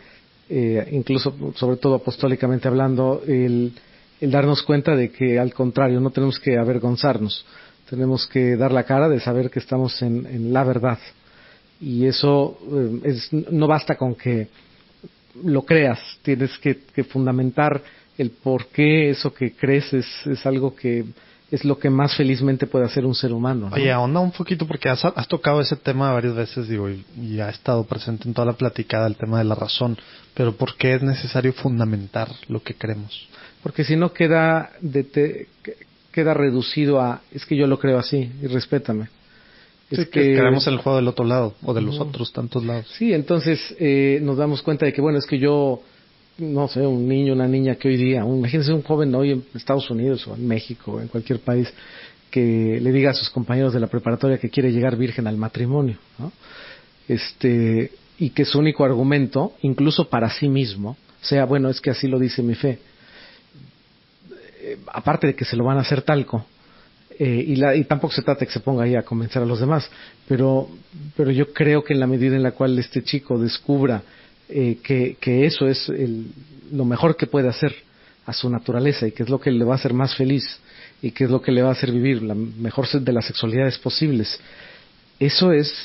[SPEAKER 1] incluso sobre todo apostólicamente hablando, el darnos cuenta de que al contrario no tenemos que avergonzarnos, tenemos que dar la cara de saber que estamos en la verdad, y eso no basta con que lo creas, tienes que fundamentar el por qué eso que crees es algo que es lo que más felizmente puede hacer un ser humano, ¿no?
[SPEAKER 3] Oye, ahonda un poquito porque has tocado ese tema varias veces, digo, y ha estado presente en toda la platicada el tema de la razón, pero ¿por qué es necesario fundamentar lo que creemos?
[SPEAKER 1] Porque si no queda reducido a, es que yo lo creo así, y respétame.
[SPEAKER 3] Sí, que quedamos en el juego del otro lado, o de los otros tantos lados.
[SPEAKER 1] Sí, entonces nos damos cuenta de que, bueno, es que yo, no sé, un niño, una niña que hoy día, imagínense un joven hoy en Estados Unidos o en México o en cualquier país que le diga a sus compañeros de la preparatoria que quiere llegar virgen al matrimonio, ¿no? Y que su único argumento, incluso para sí mismo, sea, bueno, es que así lo dice mi fe. Aparte de que se lo van a hacer talco, y tampoco se trata de que se ponga ahí a convencer a los demás, pero yo creo que en la medida en la cual este chico descubra que eso es lo mejor que puede hacer a su naturaleza y que es lo que le va a hacer más feliz y que es lo que le va a hacer vivir la mejor de las sexualidades posibles, eso es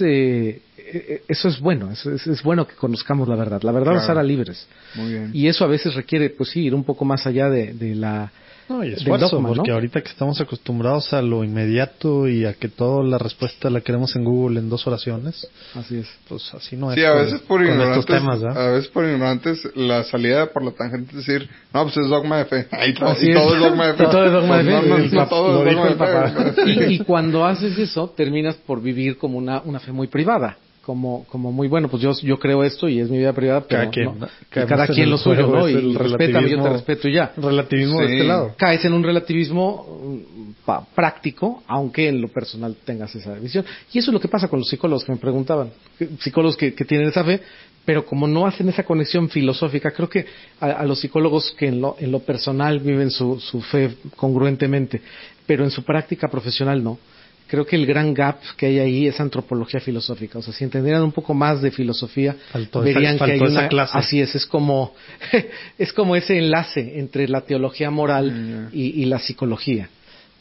[SPEAKER 1] bueno, es bueno que conozcamos la verdad. La verdad nos hará libres.
[SPEAKER 4] Muy bien.
[SPEAKER 1] Y eso a veces requiere, pues sí, ir un poco más allá de la...
[SPEAKER 3] No, y esfuerzo,
[SPEAKER 1] dogma,
[SPEAKER 3] porque
[SPEAKER 1] ¿no?
[SPEAKER 3] ahorita que estamos acostumbrados a lo inmediato y a que toda la respuesta la queremos en Google en 2 oraciones,
[SPEAKER 1] Así es.
[SPEAKER 3] pues así no es.
[SPEAKER 4] Sí, a veces por
[SPEAKER 3] con
[SPEAKER 4] ignorantes,
[SPEAKER 3] estos temas, ¿eh?
[SPEAKER 4] a veces por ignorantes la salida por la tangente es decir, no, pues es dogma de fe.
[SPEAKER 1] Así
[SPEAKER 4] todo
[SPEAKER 1] es.
[SPEAKER 4] es dogma de fe.
[SPEAKER 1] Y todo es dogma de fe.
[SPEAKER 4] No, todo es dogma de fe.
[SPEAKER 1] Y cuando haces eso, terminas por vivir como una fe muy privada. Como muy bueno, pues yo creo esto y es mi vida privada, pero cada quien lo suyo, ¿no? Y respétame, yo te respeto y ya.
[SPEAKER 3] Relativismo de este lado.
[SPEAKER 1] Caes en un relativismo práctico, aunque en lo personal tengas esa visión. Y eso es lo que pasa con los psicólogos que me preguntaban. Psicólogos que tienen esa fe, pero como no hacen esa conexión filosófica, creo que a los psicólogos que en lo personal viven su fe congruentemente, pero en su práctica profesional no. Creo que el gran gap que hay ahí es antropología filosófica. O sea, si entendieran un poco más de filosofía, verían que hay una clase. Así es como ese enlace entre la teología moral y la psicología.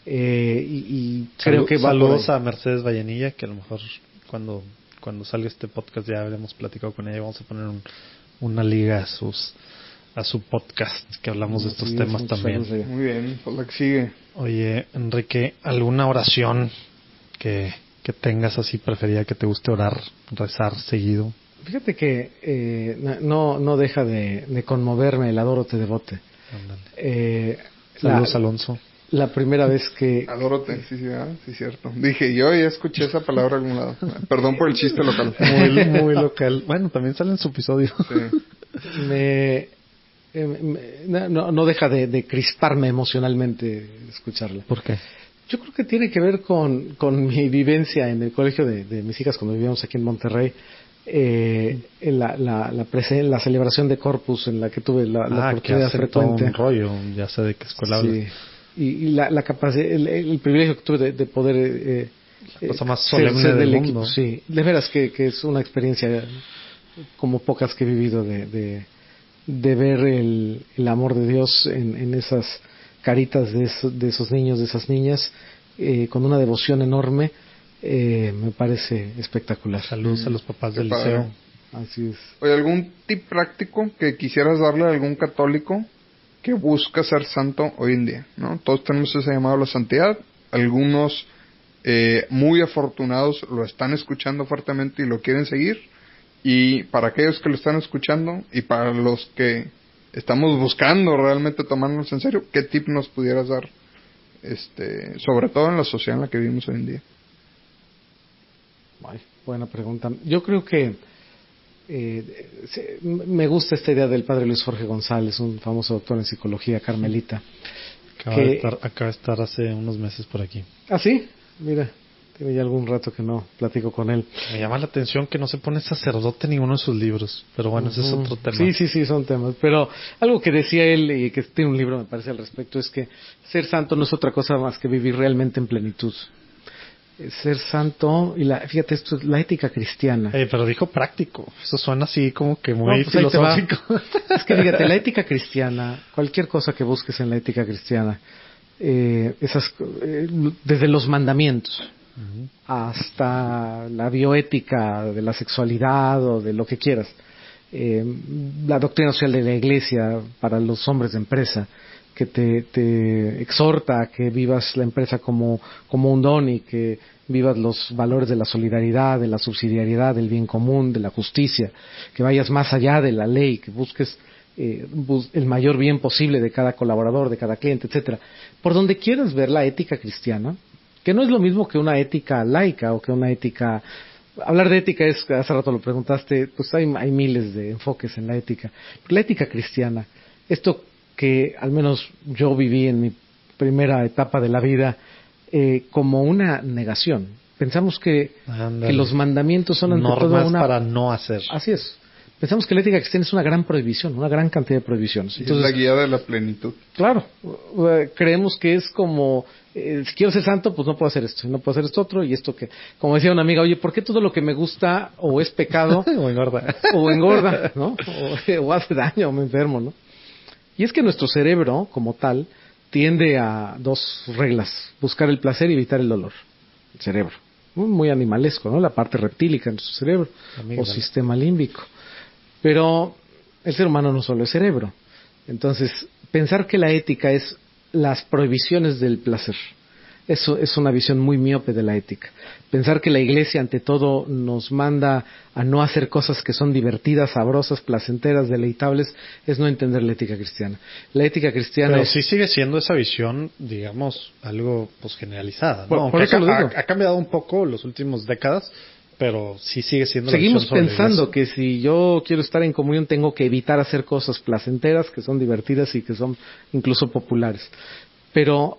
[SPEAKER 1] Creo que
[SPEAKER 3] saludos a Mercedes Vallenilla, que a lo mejor cuando salga este podcast ya habremos platicado con ella. Vamos a poner una liga a su podcast que hablamos de estos temas también.
[SPEAKER 4] Muy bien, pues la que sigue.
[SPEAKER 3] Oye, Enrique, ¿alguna oración que tengas así preferida, que te guste orar, rezar seguido?
[SPEAKER 1] Fíjate que no deja de conmoverme el adórote devote.
[SPEAKER 3] Saludos, Alonso.
[SPEAKER 1] La primera vez que...
[SPEAKER 4] Adórote, sí, cierto. Dije, yo ya escuché esa palabra en algún lado. Perdón por el chiste local.
[SPEAKER 3] Muy local. Bueno, también sale en su episodio.
[SPEAKER 4] Sí.
[SPEAKER 1] No deja de crisparme emocionalmente escucharla.
[SPEAKER 3] ¿Por qué?
[SPEAKER 1] Yo creo que tiene que ver con mi vivencia en el colegio de mis hijas cuando vivíamos aquí en Monterrey, en la celebración de Corpus en la que tuve la oportunidad frecuente.
[SPEAKER 3] Un rollo, ya sé de qué escuela hablas.
[SPEAKER 1] Sí. Y la capacidad, el privilegio que tuve de poder
[SPEAKER 3] la cosa más solemne del mundo.
[SPEAKER 1] Equipo, sí, de veras que es una experiencia como pocas que he vivido de ver el amor de Dios en esas caritas de esos niños, de esas niñas, con una devoción enorme. Me parece espectacular.
[SPEAKER 3] Saludos a los papás del liceo.
[SPEAKER 1] Así es.
[SPEAKER 4] Oye, ¿algún tip práctico que quisieras darle a algún católico que busca ser santo hoy en día? ¿No? Todos tenemos ese llamado a la santidad. Algunos muy afortunados lo están escuchando fuertemente y lo quieren seguir. Y para aquellos que lo están escuchando y para los que estamos buscando realmente tomarnos en serio, ¿qué tip nos pudieras dar? Sobre todo en la sociedad en la que vivimos hoy en día.
[SPEAKER 1] Ay, buena pregunta. Yo creo que me gusta esta idea del padre Luis Jorge González, un famoso doctor en psicología carmelita.
[SPEAKER 3] Acaba de estar hace unos meses por aquí.
[SPEAKER 1] ¿Ah, sí? Mira. Tiene ya algún rato que no platico con él.
[SPEAKER 3] Me llama la atención que no se pone sacerdote en ninguno de sus libros, pero bueno, ese es otro tema.
[SPEAKER 1] Sí, son temas. Pero algo que decía él, y que tiene un libro, me parece, al respecto, es que ser santo no es otra cosa más que vivir realmente en plenitud. Ser santo, y fíjate, esto es la ética cristiana.
[SPEAKER 3] Pero dijo práctico, eso suena así como que muy
[SPEAKER 1] pues
[SPEAKER 3] filosófico.
[SPEAKER 1] Es que fíjate, la ética cristiana, cualquier cosa que busques en la ética cristiana, desde los mandamientos hasta la bioética de la sexualidad o de lo que quieras, la doctrina social de la Iglesia para los hombres de empresa, que te exhorta a que vivas la empresa como un don y que vivas los valores de la solidaridad, de la subsidiariedad, del bien común, de la justicia, que vayas más allá de la ley, que busques el mayor bien posible de cada colaborador, de cada cliente, etcétera. Por donde quieras ver la ética cristiana, que no es lo mismo que una ética laica o que una ética... Hablar de ética es, hace rato lo preguntaste, pues hay miles de enfoques en la ética. La ética cristiana, esto que al menos yo viví en mi primera etapa de la vida como una negación. Pensamos que los mandamientos son ante
[SPEAKER 3] normas
[SPEAKER 1] todo
[SPEAKER 3] para no hacer.
[SPEAKER 1] Así es. Pensamos que la ética cristiana es una gran prohibición, una gran cantidad de prohibiciones.
[SPEAKER 4] Entonces, es la guía de la plenitud.
[SPEAKER 1] Claro, creemos que es como, si quiero ser santo, pues no puedo hacer esto, no puedo hacer esto otro, y esto que, como decía una amiga, oye, ¿por qué todo lo que me gusta o es pecado o engorda, ¿no? O hace daño o me enfermo, ¿no? Y es que nuestro cerebro, como tal, tiende a dos reglas: buscar el placer y evitar el dolor. El cerebro, muy animalesco, ¿no? La parte reptílica de nuestro cerebro, o sistema límbico. Pero el ser humano no solo es cerebro. Entonces, pensar que la ética es las prohibiciones del placer, eso es una visión muy miope de la ética. Pensar que la Iglesia, ante todo, nos manda a no hacer cosas que son divertidas, sabrosas, placenteras, deleitables, es no entender la ética cristiana. La ética cristiana
[SPEAKER 3] Pero sí sigue siendo esa visión, digamos, algo pues generalizada, ¿no?
[SPEAKER 1] Por eso lo digo.
[SPEAKER 3] Ha cambiado un poco los últimos décadas, pero sí sigue siendo
[SPEAKER 1] Seguimos
[SPEAKER 3] la visión
[SPEAKER 1] pensando que si yo quiero estar en comunión tengo que evitar hacer cosas placenteras, que son divertidas y que son incluso populares. Pero,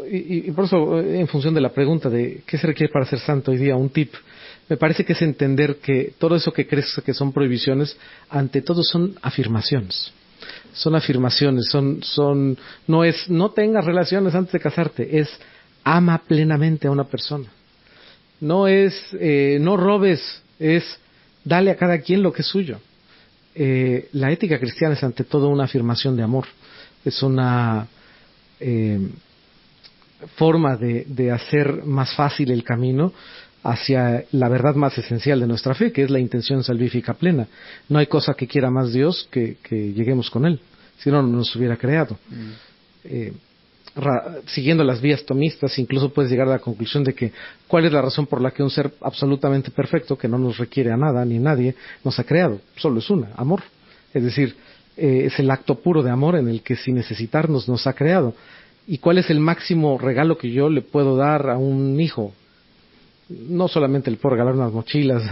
[SPEAKER 1] y por eso, en función de la pregunta de qué se requiere para ser santo hoy día, un tip, me parece que es entender que todo eso que crees que son prohibiciones, ante todo son afirmaciones. Son afirmaciones, no tengas relaciones antes de casarte, es ama plenamente a una persona. No es, no robes, es dale a cada quien lo que es suyo. La ética cristiana es ante todo una afirmación de amor. Es una forma de hacer más fácil el camino hacia la verdad más esencial de nuestra fe, que es la intención salvífica plena. No hay cosa que quiera más Dios que lleguemos con Él, si no, no nos hubiera creado. Siguiendo las vías tomistas, incluso puedes llegar a la conclusión de que ¿cuál es la razón por la que un ser absolutamente perfecto, que no nos requiere a nada ni nadie, nos ha creado? Solo es una, amor. Es decir, es el acto puro de amor en el que sin necesitarnos nos ha creado. ¿Y cuál es el máximo regalo que yo le puedo dar a un hijo? No solamente le puedo regalar unas mochilas,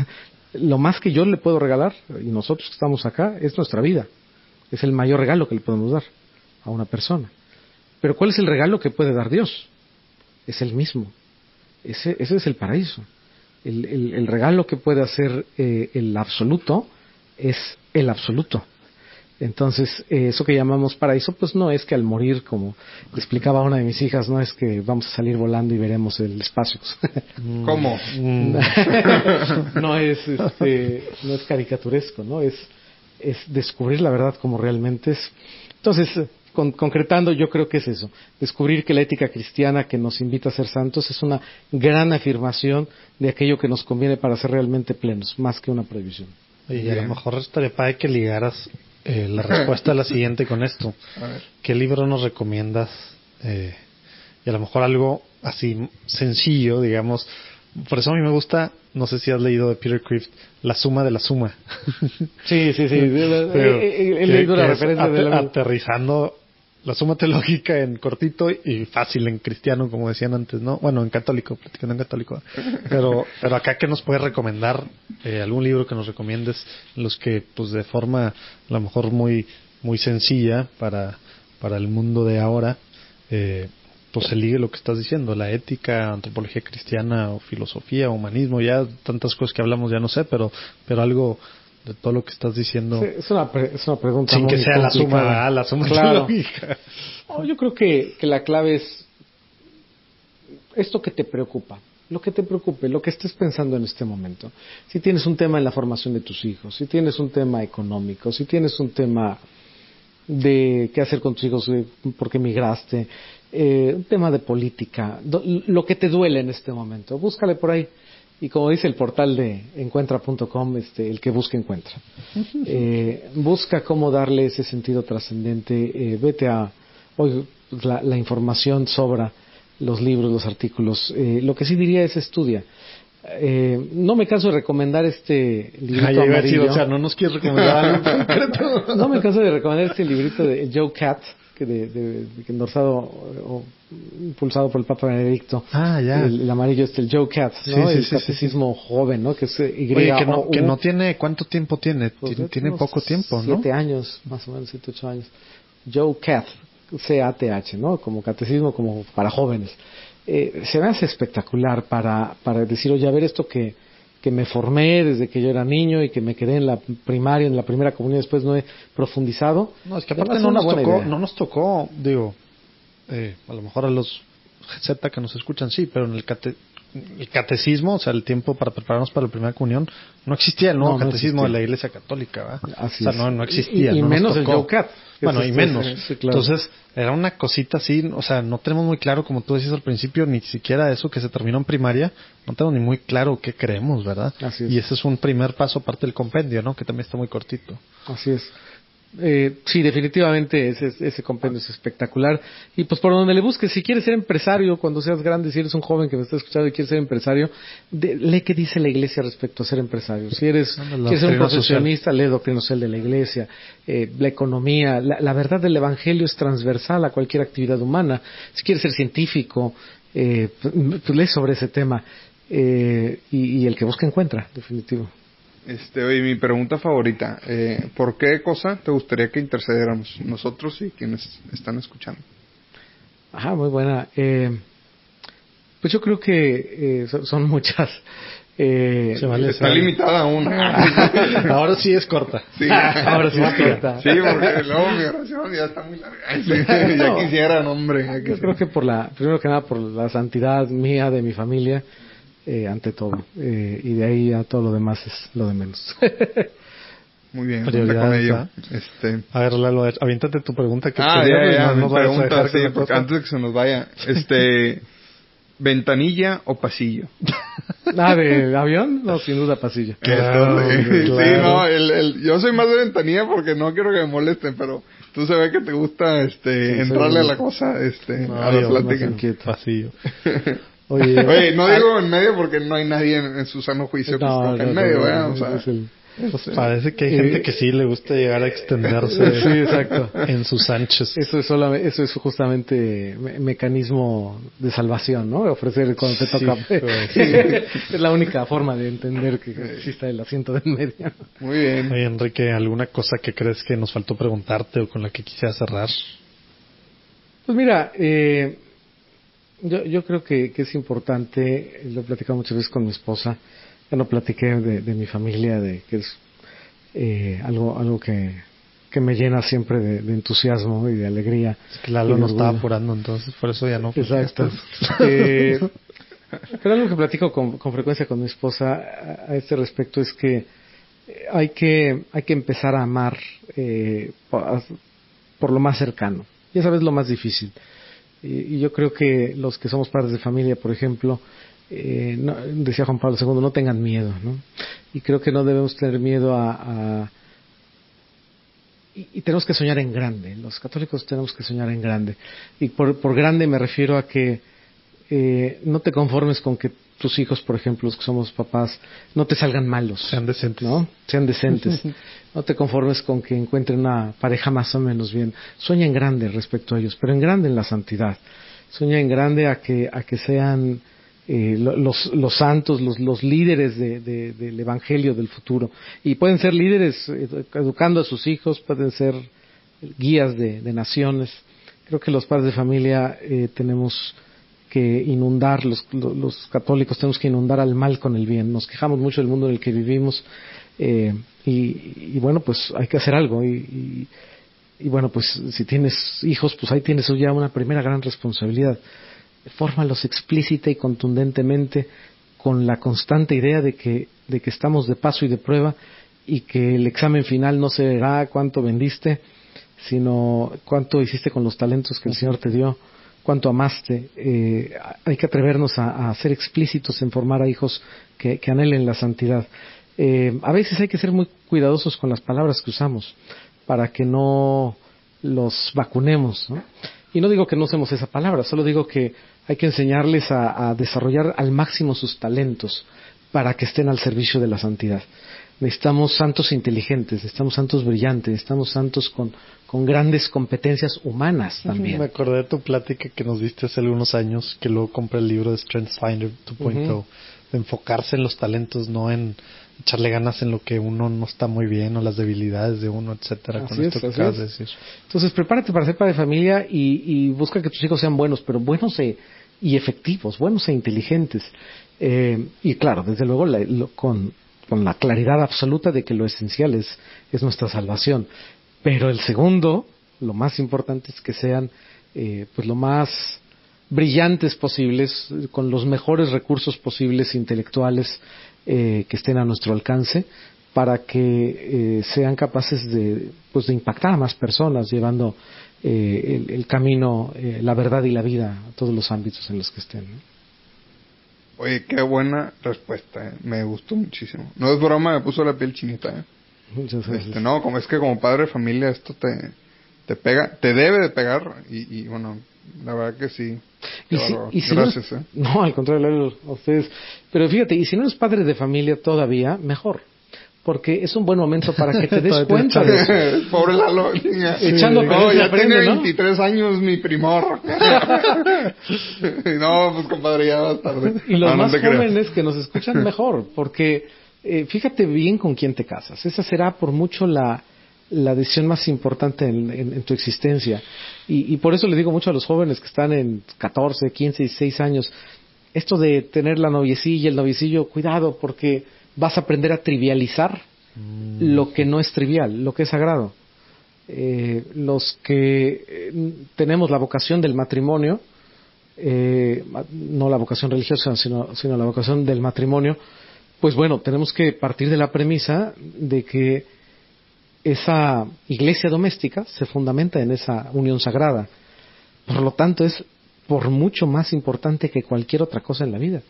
[SPEAKER 1] lo más que yo le puedo regalar, y nosotros que estamos acá, es nuestra vida. Es el mayor regalo que le podemos dar a una persona. Pero ¿cuál es el regalo que puede dar Dios? Es el mismo. Ese es el paraíso. El regalo que puede hacer el absoluto es el absoluto. Entonces, eso que llamamos paraíso, pues no es que al morir, como le explicaba a una de mis hijas, no es que vamos a salir volando y veremos el espacio.
[SPEAKER 4] ¿Cómo?
[SPEAKER 1] No es caricaturesco, ¿no? Es descubrir la verdad como realmente es. Entonces, concretando, yo creo que es eso. Descubrir que la ética cristiana que nos invita a ser santos es una gran afirmación de aquello que nos conviene para ser realmente plenos, más que una prohibición.
[SPEAKER 3] Y a lo mejor estaría padre que ligaras la respuesta a la siguiente con esto.
[SPEAKER 4] A ver.
[SPEAKER 3] ¿Qué libro nos recomiendas? Y a lo mejor algo así sencillo, digamos. Por eso a mí me gusta, no sé si has leído de Peter Kreeft, La suma de la suma.
[SPEAKER 1] Sí. He leído la referencia de la...
[SPEAKER 3] Aterrizando la suma teológica en cortito y fácil en cristiano, como decían antes, ¿no? Bueno, en católico, platicando en católico. Pero acá, ¿qué nos puedes recomendar? ¿Algún libro que nos recomiendes? Los que, pues, de forma a lo mejor muy, muy sencilla para el mundo de ahora, pues se ligue lo que estás diciendo, la ética, antropología cristiana o filosofía, humanismo, ya tantas cosas que hablamos ya no sé, pero algo de todo lo que estás diciendo.
[SPEAKER 1] Sí, es una pregunta
[SPEAKER 3] sin
[SPEAKER 1] muy
[SPEAKER 3] que sea
[SPEAKER 1] complicada.
[SPEAKER 3] la suma
[SPEAKER 1] Claro.
[SPEAKER 3] teológica.
[SPEAKER 1] No, yo creo que la clave es esto que te preocupa, lo que te preocupe, lo que estés pensando en este momento. Si tienes un tema en la formación de tus hijos, si tienes un tema económico, si tienes un tema de qué hacer con tus hijos porque emigraste, un tema de política, lo que te duele en este momento, búscale por ahí. Y como dice el portal de encuentra.com, el que busca encuentra. Busca cómo darle ese sentido trascendente. Vete a hoy la información sobra, los libros, los artículos. Lo que sí diría es estudia. No me canso de recomendar este librito amarillo.
[SPEAKER 3] O sea, no nos quieres recomendar algo concreto.
[SPEAKER 1] No me canso de recomendar este librito de Joe Catt, que endorsado o impulsado por el Papa Benedicto.
[SPEAKER 3] Ya.
[SPEAKER 1] El amarillo el Joe Catt, ¿no? El catecismo joven, ¿no? Que es
[SPEAKER 3] Oye, que no tiene, ¿cuánto tiempo tiene?
[SPEAKER 1] Pues
[SPEAKER 3] tiene poco tiempo, ¿no?
[SPEAKER 1] 7 años, más o menos, 7, 8 años. Joe Catt, C-A-T-H, ¿no? Como catecismo, como para jóvenes. Se me hace espectacular para decir, oye, a ver, esto que me formé desde que yo era niño y que me quedé en la primaria, en la primera comunión, después no he profundizado.
[SPEAKER 3] No, es que aparte no nos tocó, digo, a lo mejor a los Z que nos escuchan sí, pero en el catecismo, o sea, el tiempo para prepararnos para la primera comunión, no existía el nuevo catecismo de la Iglesia Católica, ¿verdad?
[SPEAKER 1] Así
[SPEAKER 3] o sea, no existía.
[SPEAKER 1] Y menos el Joe Catt.
[SPEAKER 3] Bueno, y menos.
[SPEAKER 1] Sí, claro.
[SPEAKER 3] Entonces, era una cosita así, o sea, no tenemos muy claro, como tú decías al principio, ni siquiera eso que se terminó en primaria, no tenemos ni muy claro qué creemos, ¿verdad?
[SPEAKER 1] Así es.
[SPEAKER 3] Y ese es un primer paso, aparte del compendio, ¿no? Que también está muy cortito.
[SPEAKER 1] Así es. Sí, definitivamente ese compendio es espectacular. Y pues por donde le busques, si quieres ser empresario cuando seas grande, si eres un joven que me está escuchando y quieres ser empresario, lee qué dice la Iglesia respecto a ser empresario. Si quieres ser un profesionista, lee doctrina social de la Iglesia, la economía. La verdad del Evangelio es transversal a cualquier actividad humana. Si quieres ser científico, pues lee sobre ese tema. Y el que busca encuentra, definitivo.
[SPEAKER 4] Oye, mi pregunta favorita, ¿por qué cosa te gustaría que intercediéramos nosotros y quienes están escuchando?
[SPEAKER 1] Ajá, muy buena. Pues yo creo que son muchas.
[SPEAKER 4] Está limitada a una.
[SPEAKER 3] Ahora sí es corta.
[SPEAKER 4] Sí.
[SPEAKER 1] Ahora sí es corta.
[SPEAKER 4] Sí, porque luego mi oración ya está muy larga. Ya quisieran, hombre.
[SPEAKER 1] Yo creo que primero que nada por la santidad mía, de mi familia, ante todo. Y de ahí a todo lo demás es lo de menos.
[SPEAKER 4] Muy bien,
[SPEAKER 3] prioridad
[SPEAKER 4] con ello.
[SPEAKER 3] A ver, Lalo, aviéntate tu pregunta. Que
[SPEAKER 4] mi pregunta, sí, porque antes de que se nos vaya. ¿Ventanilla o pasillo?
[SPEAKER 1] ¿De avión? No, sin duda pasillo.
[SPEAKER 3] Claro.
[SPEAKER 4] Sí, no, yo soy más de ventanilla porque no quiero que me molesten, pero tú se ve que te gusta entrarle a la cosa, a la plática.
[SPEAKER 3] Pasillo.
[SPEAKER 4] Oye, no digo en medio porque no hay nadie en su sano juicio que esté en medio, ¿verdad? O sea,
[SPEAKER 3] pues parece que hay gente que sí le gusta llegar a extenderse
[SPEAKER 1] sí, exacto.
[SPEAKER 3] en sus anchos.
[SPEAKER 1] Eso es justamente mecanismo de salvación, ¿no? Ofrecer cuando te toca. Es la única forma de entender que exista el asiento de en medio.
[SPEAKER 4] Muy bien.
[SPEAKER 3] Oye, Enrique, ¿alguna cosa que crees que nos faltó preguntarte o con la que quisieras cerrar?
[SPEAKER 1] Pues mira, yo creo que es importante, lo he platicado muchas veces con mi esposa. Ya no platiqué de mi familia, de que es algo que me llena siempre de entusiasmo y de alegría.
[SPEAKER 3] Es que Lalo no estaba apurando, entonces por eso ya no.
[SPEAKER 1] Exacto. Pero algo que platico con frecuencia con mi esposa a este respecto es que hay que empezar a amar por lo más cercano. Y esa vez lo más difícil. Y yo creo que los que somos padres de familia, por ejemplo, decía Juan Pablo II, no tengan miedo, ¿no? Y creo que no debemos tener miedo y tenemos que soñar en grande. Los católicos tenemos que soñar en grande. Y por grande me refiero a que no te conformes con que tus hijos, por ejemplo, los que somos papás, no te salgan malos.
[SPEAKER 3] Sean decentes.
[SPEAKER 1] ¿No? Sean decentes. No te conformes con que encuentren una pareja más o menos bien. Sueña en grande respecto a ellos, pero en grande en la santidad. Sueña en grande a que sean los santos, los líderes del Evangelio del futuro. Y pueden ser líderes educando a sus hijos, pueden ser guías de naciones, Creo que los padres de familia tenemos que inundar, los católicos tenemos que inundar al mal con el bien. Nos quejamos mucho del mundo en el que vivimos y bueno, pues hay que hacer algo. Y bueno, pues si tienes hijos, pues ahí tienes ya una primera gran responsabilidad. Fórmalos explícita y contundentemente con la constante idea de que estamos de paso y de prueba y que el examen final no será cuánto vendiste, sino cuánto hiciste con los talentos que el Señor te dio, cuánto amaste. Hay que atrevernos a ser explícitos en formar a hijos que anhelen la santidad. A veces hay que ser muy cuidadosos con las palabras que usamos para que no los vacunemos, ¿no? Y no digo que no usemos esa palabra, solo digo que hay que enseñarles a desarrollar al máximo sus talentos para que estén al servicio de la santidad. Necesitamos santos inteligentes, necesitamos santos brillantes, necesitamos santos con grandes competencias humanas también.
[SPEAKER 3] Me acordé de tu plática que nos diste hace algunos años, que luego compré el libro de StrengthsFinder 2.0, de enfocarse en los talentos, no en echarle ganas en lo que uno no está muy bien o las debilidades de uno, etcétera.
[SPEAKER 1] Así
[SPEAKER 3] con
[SPEAKER 1] es,
[SPEAKER 3] esto que
[SPEAKER 1] así
[SPEAKER 3] acabas
[SPEAKER 1] es.
[SPEAKER 3] de decir.
[SPEAKER 1] Entonces prepárate para ser padre de familia y busca que tus hijos sean buenos, pero buenos y efectivos, buenos e inteligentes. Y claro, desde luego con la claridad absoluta de que lo esencial es nuestra salvación. Pero el segundo, lo más importante es que sean pues lo más brillantes posibles, con los mejores recursos posibles intelectuales que estén a nuestro alcance, para que sean capaces de impactar a más personas, llevando el camino, la verdad y la vida a todos los ámbitos en los que estén, ¿no?
[SPEAKER 4] Oye, qué buena respuesta, me gustó muchísimo. No es broma, me puso la piel chinita,
[SPEAKER 1] Muchas gracias.
[SPEAKER 4] No, como es que como padre de familia esto te pega, te debe de pegar y bueno, la verdad que sí. Gracias,
[SPEAKER 1] No, al contrario, a ustedes. Pero fíjate, y si no eres padre de familia todavía, mejor. Porque es un buen momento para que te des cuenta de eso.
[SPEAKER 4] Pobre Lalo.
[SPEAKER 1] Echando
[SPEAKER 4] no, ya
[SPEAKER 1] aprende,
[SPEAKER 4] tiene
[SPEAKER 1] ¿no?
[SPEAKER 4] 23 años mi primor. No, pues compadre, ya vas tarde.
[SPEAKER 1] Y los más
[SPEAKER 4] te creas.
[SPEAKER 1] jóvenes que nos escuchan mejor, porque fíjate bien con quién te casas. Esa será por mucho la decisión más importante en tu existencia. Y por eso le digo mucho a los jóvenes que están en 14, 15, 16 años, esto de tener la noviecilla, el noviecillo, cuidado, porque vas a aprender a trivializar lo que no es trivial, lo que es sagrado. Los que tenemos la vocación del matrimonio, no la vocación religiosa, sino la vocación del matrimonio, pues bueno, tenemos que partir de la premisa de que esa iglesia doméstica se fundamenta en esa unión sagrada. Por lo tanto, es por mucho más importante que cualquier otra cosa en la vida.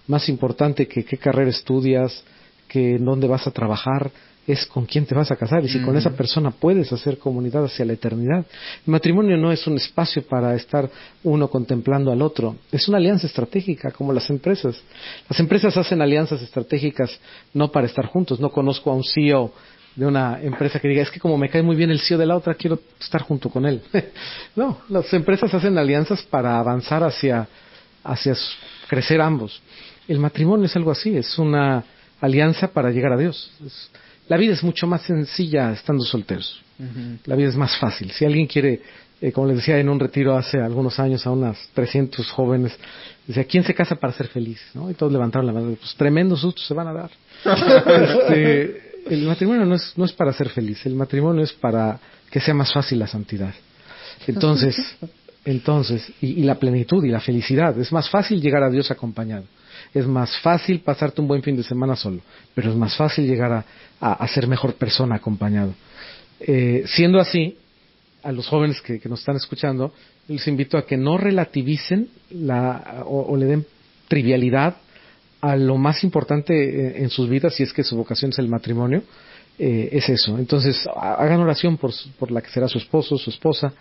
[SPEAKER 1] Más importante que qué carrera estudias, que en dónde vas a trabajar, es con quién te vas a casar. Y si con esa persona puedes hacer comunidad hacia la eternidad. El matrimonio no es un espacio para estar uno contemplando al otro. Es una alianza estratégica, como las empresas. Las empresas hacen alianzas estratégicas no para estar juntos. No conozco a un CEO de una empresa que diga, es que como me cae muy bien el CEO de la otra, quiero estar junto con él. No, las empresas hacen alianzas para avanzar hacia crecer ambos. El matrimonio es algo así, es una alianza para llegar a Dios. La vida es mucho más sencilla estando solteros. La vida es más fácil. Si alguien quiere, como les decía en un retiro hace algunos años a unas 300 jóvenes, decía, ¿quién se casa para ser feliz? ¿No? Y todos levantaron la mano, pues tremendos sustos se van a dar. El matrimonio no es para ser feliz, el matrimonio es para que sea más fácil la santidad. Entonces, y la plenitud y la felicidad. Es más fácil llegar a Dios acompañado. Es más fácil pasarte un buen fin de semana solo, pero es más fácil llegar a ser mejor persona acompañado. Siendo así, a los jóvenes que nos están escuchando, les invito a que no relativicen o le den trivialidad a lo más importante en sus vidas, si es que su vocación es el matrimonio, es eso. Entonces, hagan oración por la que será su esposo, su esposa.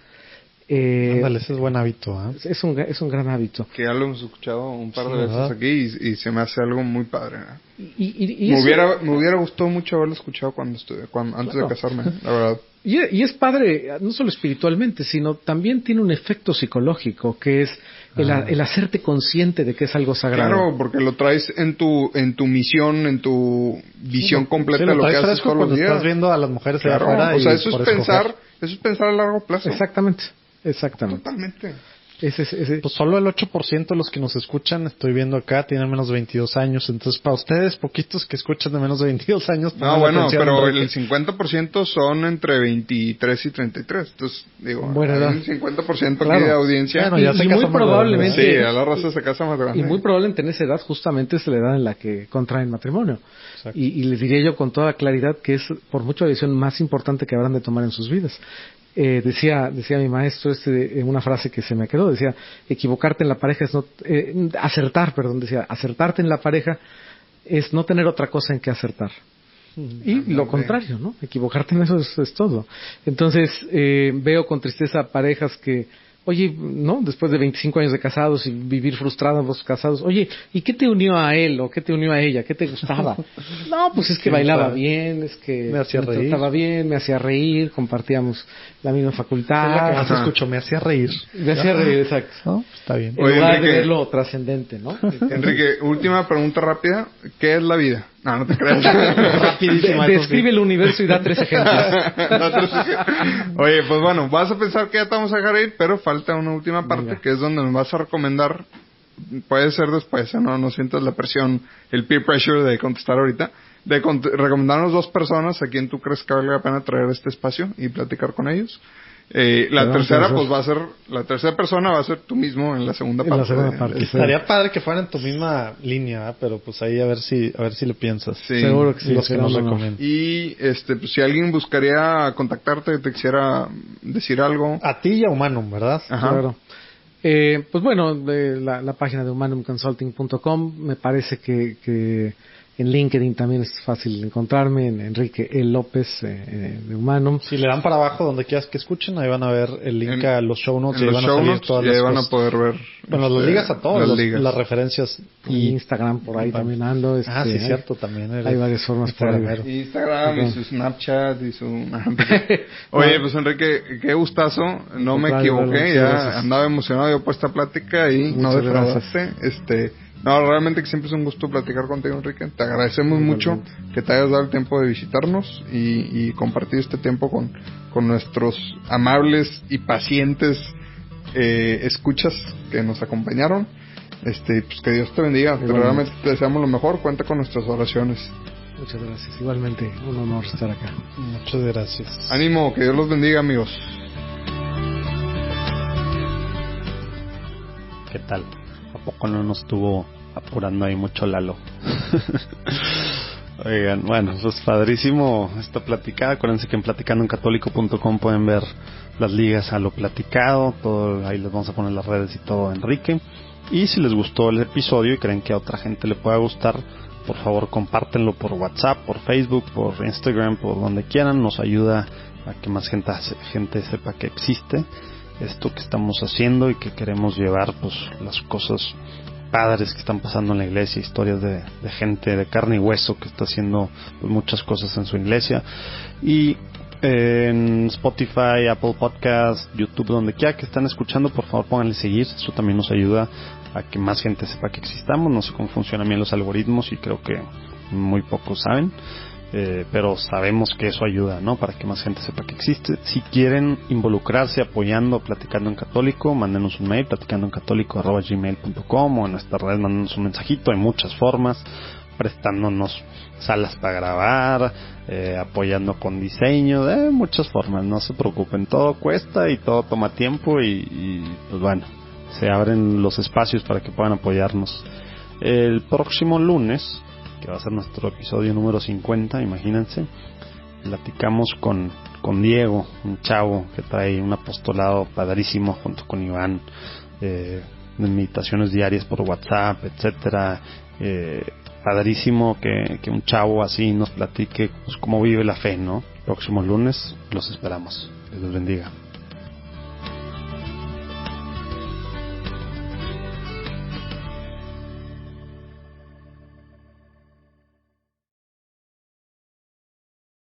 [SPEAKER 3] Ándale, ese es buen hábito, ¿eh?
[SPEAKER 1] Es un gran hábito.
[SPEAKER 4] Que ya lo hemos escuchado un par de
[SPEAKER 3] Sí,
[SPEAKER 4] veces
[SPEAKER 3] ¿verdad?
[SPEAKER 4] aquí y se me hace algo muy padre, ¿eh?
[SPEAKER 1] Y
[SPEAKER 4] Me
[SPEAKER 1] eso-
[SPEAKER 4] hubiera gustado mucho haberlo escuchado antes
[SPEAKER 1] Claro.
[SPEAKER 4] de casarme, la verdad.
[SPEAKER 1] Y es padre, no solo espiritualmente, sino también tiene un efecto psicológico, que es el hacerte consciente de que es algo sagrado.
[SPEAKER 4] Claro, porque lo traes en tu misión, en tu visión completa
[SPEAKER 3] Sí,
[SPEAKER 4] de
[SPEAKER 3] lo
[SPEAKER 4] lo que
[SPEAKER 3] traes
[SPEAKER 4] haces
[SPEAKER 3] fresco
[SPEAKER 4] todos los
[SPEAKER 3] cuando
[SPEAKER 4] días.
[SPEAKER 3] estás viendo a las mujeres allá
[SPEAKER 4] Claro,
[SPEAKER 3] afuera
[SPEAKER 4] o sea,
[SPEAKER 3] y
[SPEAKER 4] eso
[SPEAKER 3] por
[SPEAKER 4] es
[SPEAKER 3] escoger.
[SPEAKER 4] pensar a largo plazo.
[SPEAKER 1] Exactamente. Exactamente.
[SPEAKER 4] Totalmente.
[SPEAKER 1] Ese.
[SPEAKER 3] Pues solo el 8% de los que nos escuchan, estoy viendo acá, tienen menos de 22 años. Entonces, para ustedes, poquitos que escuchan de menos de 22 años...
[SPEAKER 4] No, bueno, pero el 50% son entre 23 y 33. Entonces, digo,
[SPEAKER 1] bueno,
[SPEAKER 4] hay un 50%
[SPEAKER 1] claro,
[SPEAKER 4] aquí de audiencia.
[SPEAKER 1] Bueno, y muy probablemente...
[SPEAKER 4] Sí, a la raza se casa más grande.
[SPEAKER 1] Y muy probablemente en esa edad justamente es la edad en la que contraen matrimonio. Y les diría yo con toda claridad que es por mucho la decisión más importante que habrán de tomar en sus vidas. Decía mi maestro una frase que se me quedó, decía, acertarte en la pareja es no tener otra cosa en que acertar. Y lo contrario, ¿no? Equivocarte en eso es todo. Entonces, veo con tristeza parejas que, oye, ¿no? Después de 25 años de casados y vivir frustrados casados, oye, ¿y qué te unió a él o qué te unió a ella? ¿Qué te gustaba? No, pues es que bailaba bien, es que
[SPEAKER 3] me hacía reír,
[SPEAKER 1] trataba bien, me hacía reír, compartíamos la misma facultad.
[SPEAKER 3] Es la que escucho, me hacía reír.
[SPEAKER 1] Me hacía reír, exacto.
[SPEAKER 3] ¿No? Está bien.
[SPEAKER 1] En lugar de ver lo trascendente, ¿no?
[SPEAKER 4] Enrique, última pregunta rápida. ¿Qué es la vida? No te creas.
[SPEAKER 1] Rapidísimo. Describe el universo y da 3 ejemplos.
[SPEAKER 4] Oye, pues bueno, vas a pensar que ya te vamos a dejar ir, pero falta una última parte. Venga. Que es donde nos vas a recomendar. Puede ser después, no sientas la presión, el peer pressure de contestar ahorita. De recomendarnos 2 personas a quien tú crees que vale la pena traer este espacio y platicar con ellos. La tercera persona va a ser tú mismo en la segunda parte.
[SPEAKER 3] Estaría padre que fueran en tu misma línea, pero pues ahí a ver si le piensas.
[SPEAKER 4] Sí.
[SPEAKER 1] Seguro que sí.
[SPEAKER 3] Los que nos recomiendan.
[SPEAKER 4] Y pues, si alguien buscaría contactarte, te quisiera decir algo.
[SPEAKER 3] A ti y a Humanum, ¿verdad?
[SPEAKER 1] Ajá. Claro. Pues bueno, la página de humanumconsulting.com, me parece que en LinkedIn también es fácil encontrarme, en Enrique E. López de Humanum.
[SPEAKER 3] Si le dan para abajo donde quieras que escuchen, ahí van a ver el link a los show notes y ahí van a salir todas las
[SPEAKER 4] cosas.
[SPEAKER 3] Van
[SPEAKER 4] a poder ver.
[SPEAKER 3] Bueno, las ligas a todos, las referencias.
[SPEAKER 1] Y Instagram por ahí también ando.
[SPEAKER 3] Sí, cierto, también.
[SPEAKER 1] Hay varias formas por ahí.
[SPEAKER 4] Instagram y su Snapchat y su... Oye, pues Enrique, qué gustazo. No me equivoqué, ya andaba emocionado yo por esta plática y no defraudaste. No, realmente que siempre es un gusto platicar contigo, Enrique. Te agradecemos mucho que te hayas dado el tiempo de visitarnos y compartir este tiempo con nuestros amables y pacientes escuchas que nos acompañaron. Pues que Dios te bendiga. Realmente te deseamos lo mejor. Cuenta con nuestras oraciones.
[SPEAKER 1] Muchas gracias. Igualmente, un honor estar acá.
[SPEAKER 3] Muchas gracias.
[SPEAKER 4] Ánimo, que Dios los bendiga, amigos.
[SPEAKER 3] ¿Qué tal? ¿A poco no nos estuvo apurando ahí mucho Lalo? Oigan, bueno, pues padrísimo esta platicada. Acuérdense que en platicandoencatólico.com pueden ver las ligas a lo platicado, todo, ahí les vamos a poner las redes y todo, Enrique. Y si les gustó el episodio y creen que a otra gente le pueda gustar, por favor compártenlo por WhatsApp, por Facebook, por Instagram, por donde quieran. Nos ayuda a que más gente sepa que existe esto que estamos haciendo y que queremos llevar pues las cosas padres que están pasando en la iglesia, historias de gente de carne y hueso que está haciendo pues, muchas cosas en su iglesia. Y en Spotify, Apple Podcast, YouTube, donde quiera que están escuchando, por favor pónganle seguir. Eso también nos ayuda a que más gente sepa que existamos. No sé cómo funcionan bien los algoritmos y creo que muy pocos saben. Pero sabemos que eso ayuda, ¿no? Para que más gente sepa que existe. Si quieren involucrarse apoyando Platicando en Católico, mándenos un mail, platicandoencatólico@gmail.com, o en nuestras redes mándenos un mensajito. Hay muchas formas, prestándonos salas para grabar, apoyando con diseño, muchas formas, no se preocupen, todo cuesta y todo toma tiempo y pues bueno, se abren los espacios para que puedan apoyarnos. El próximo lunes, que va a ser nuestro episodio número 50, imagínense, platicamos con Diego, un chavo que trae un apostolado padrísimo junto con Iván, de meditaciones diarias por WhatsApp, etcétera. Padrísimo que un chavo así nos platique pues, cómo vive la fe, ¿no? Próximo lunes los esperamos. Dios los bendiga.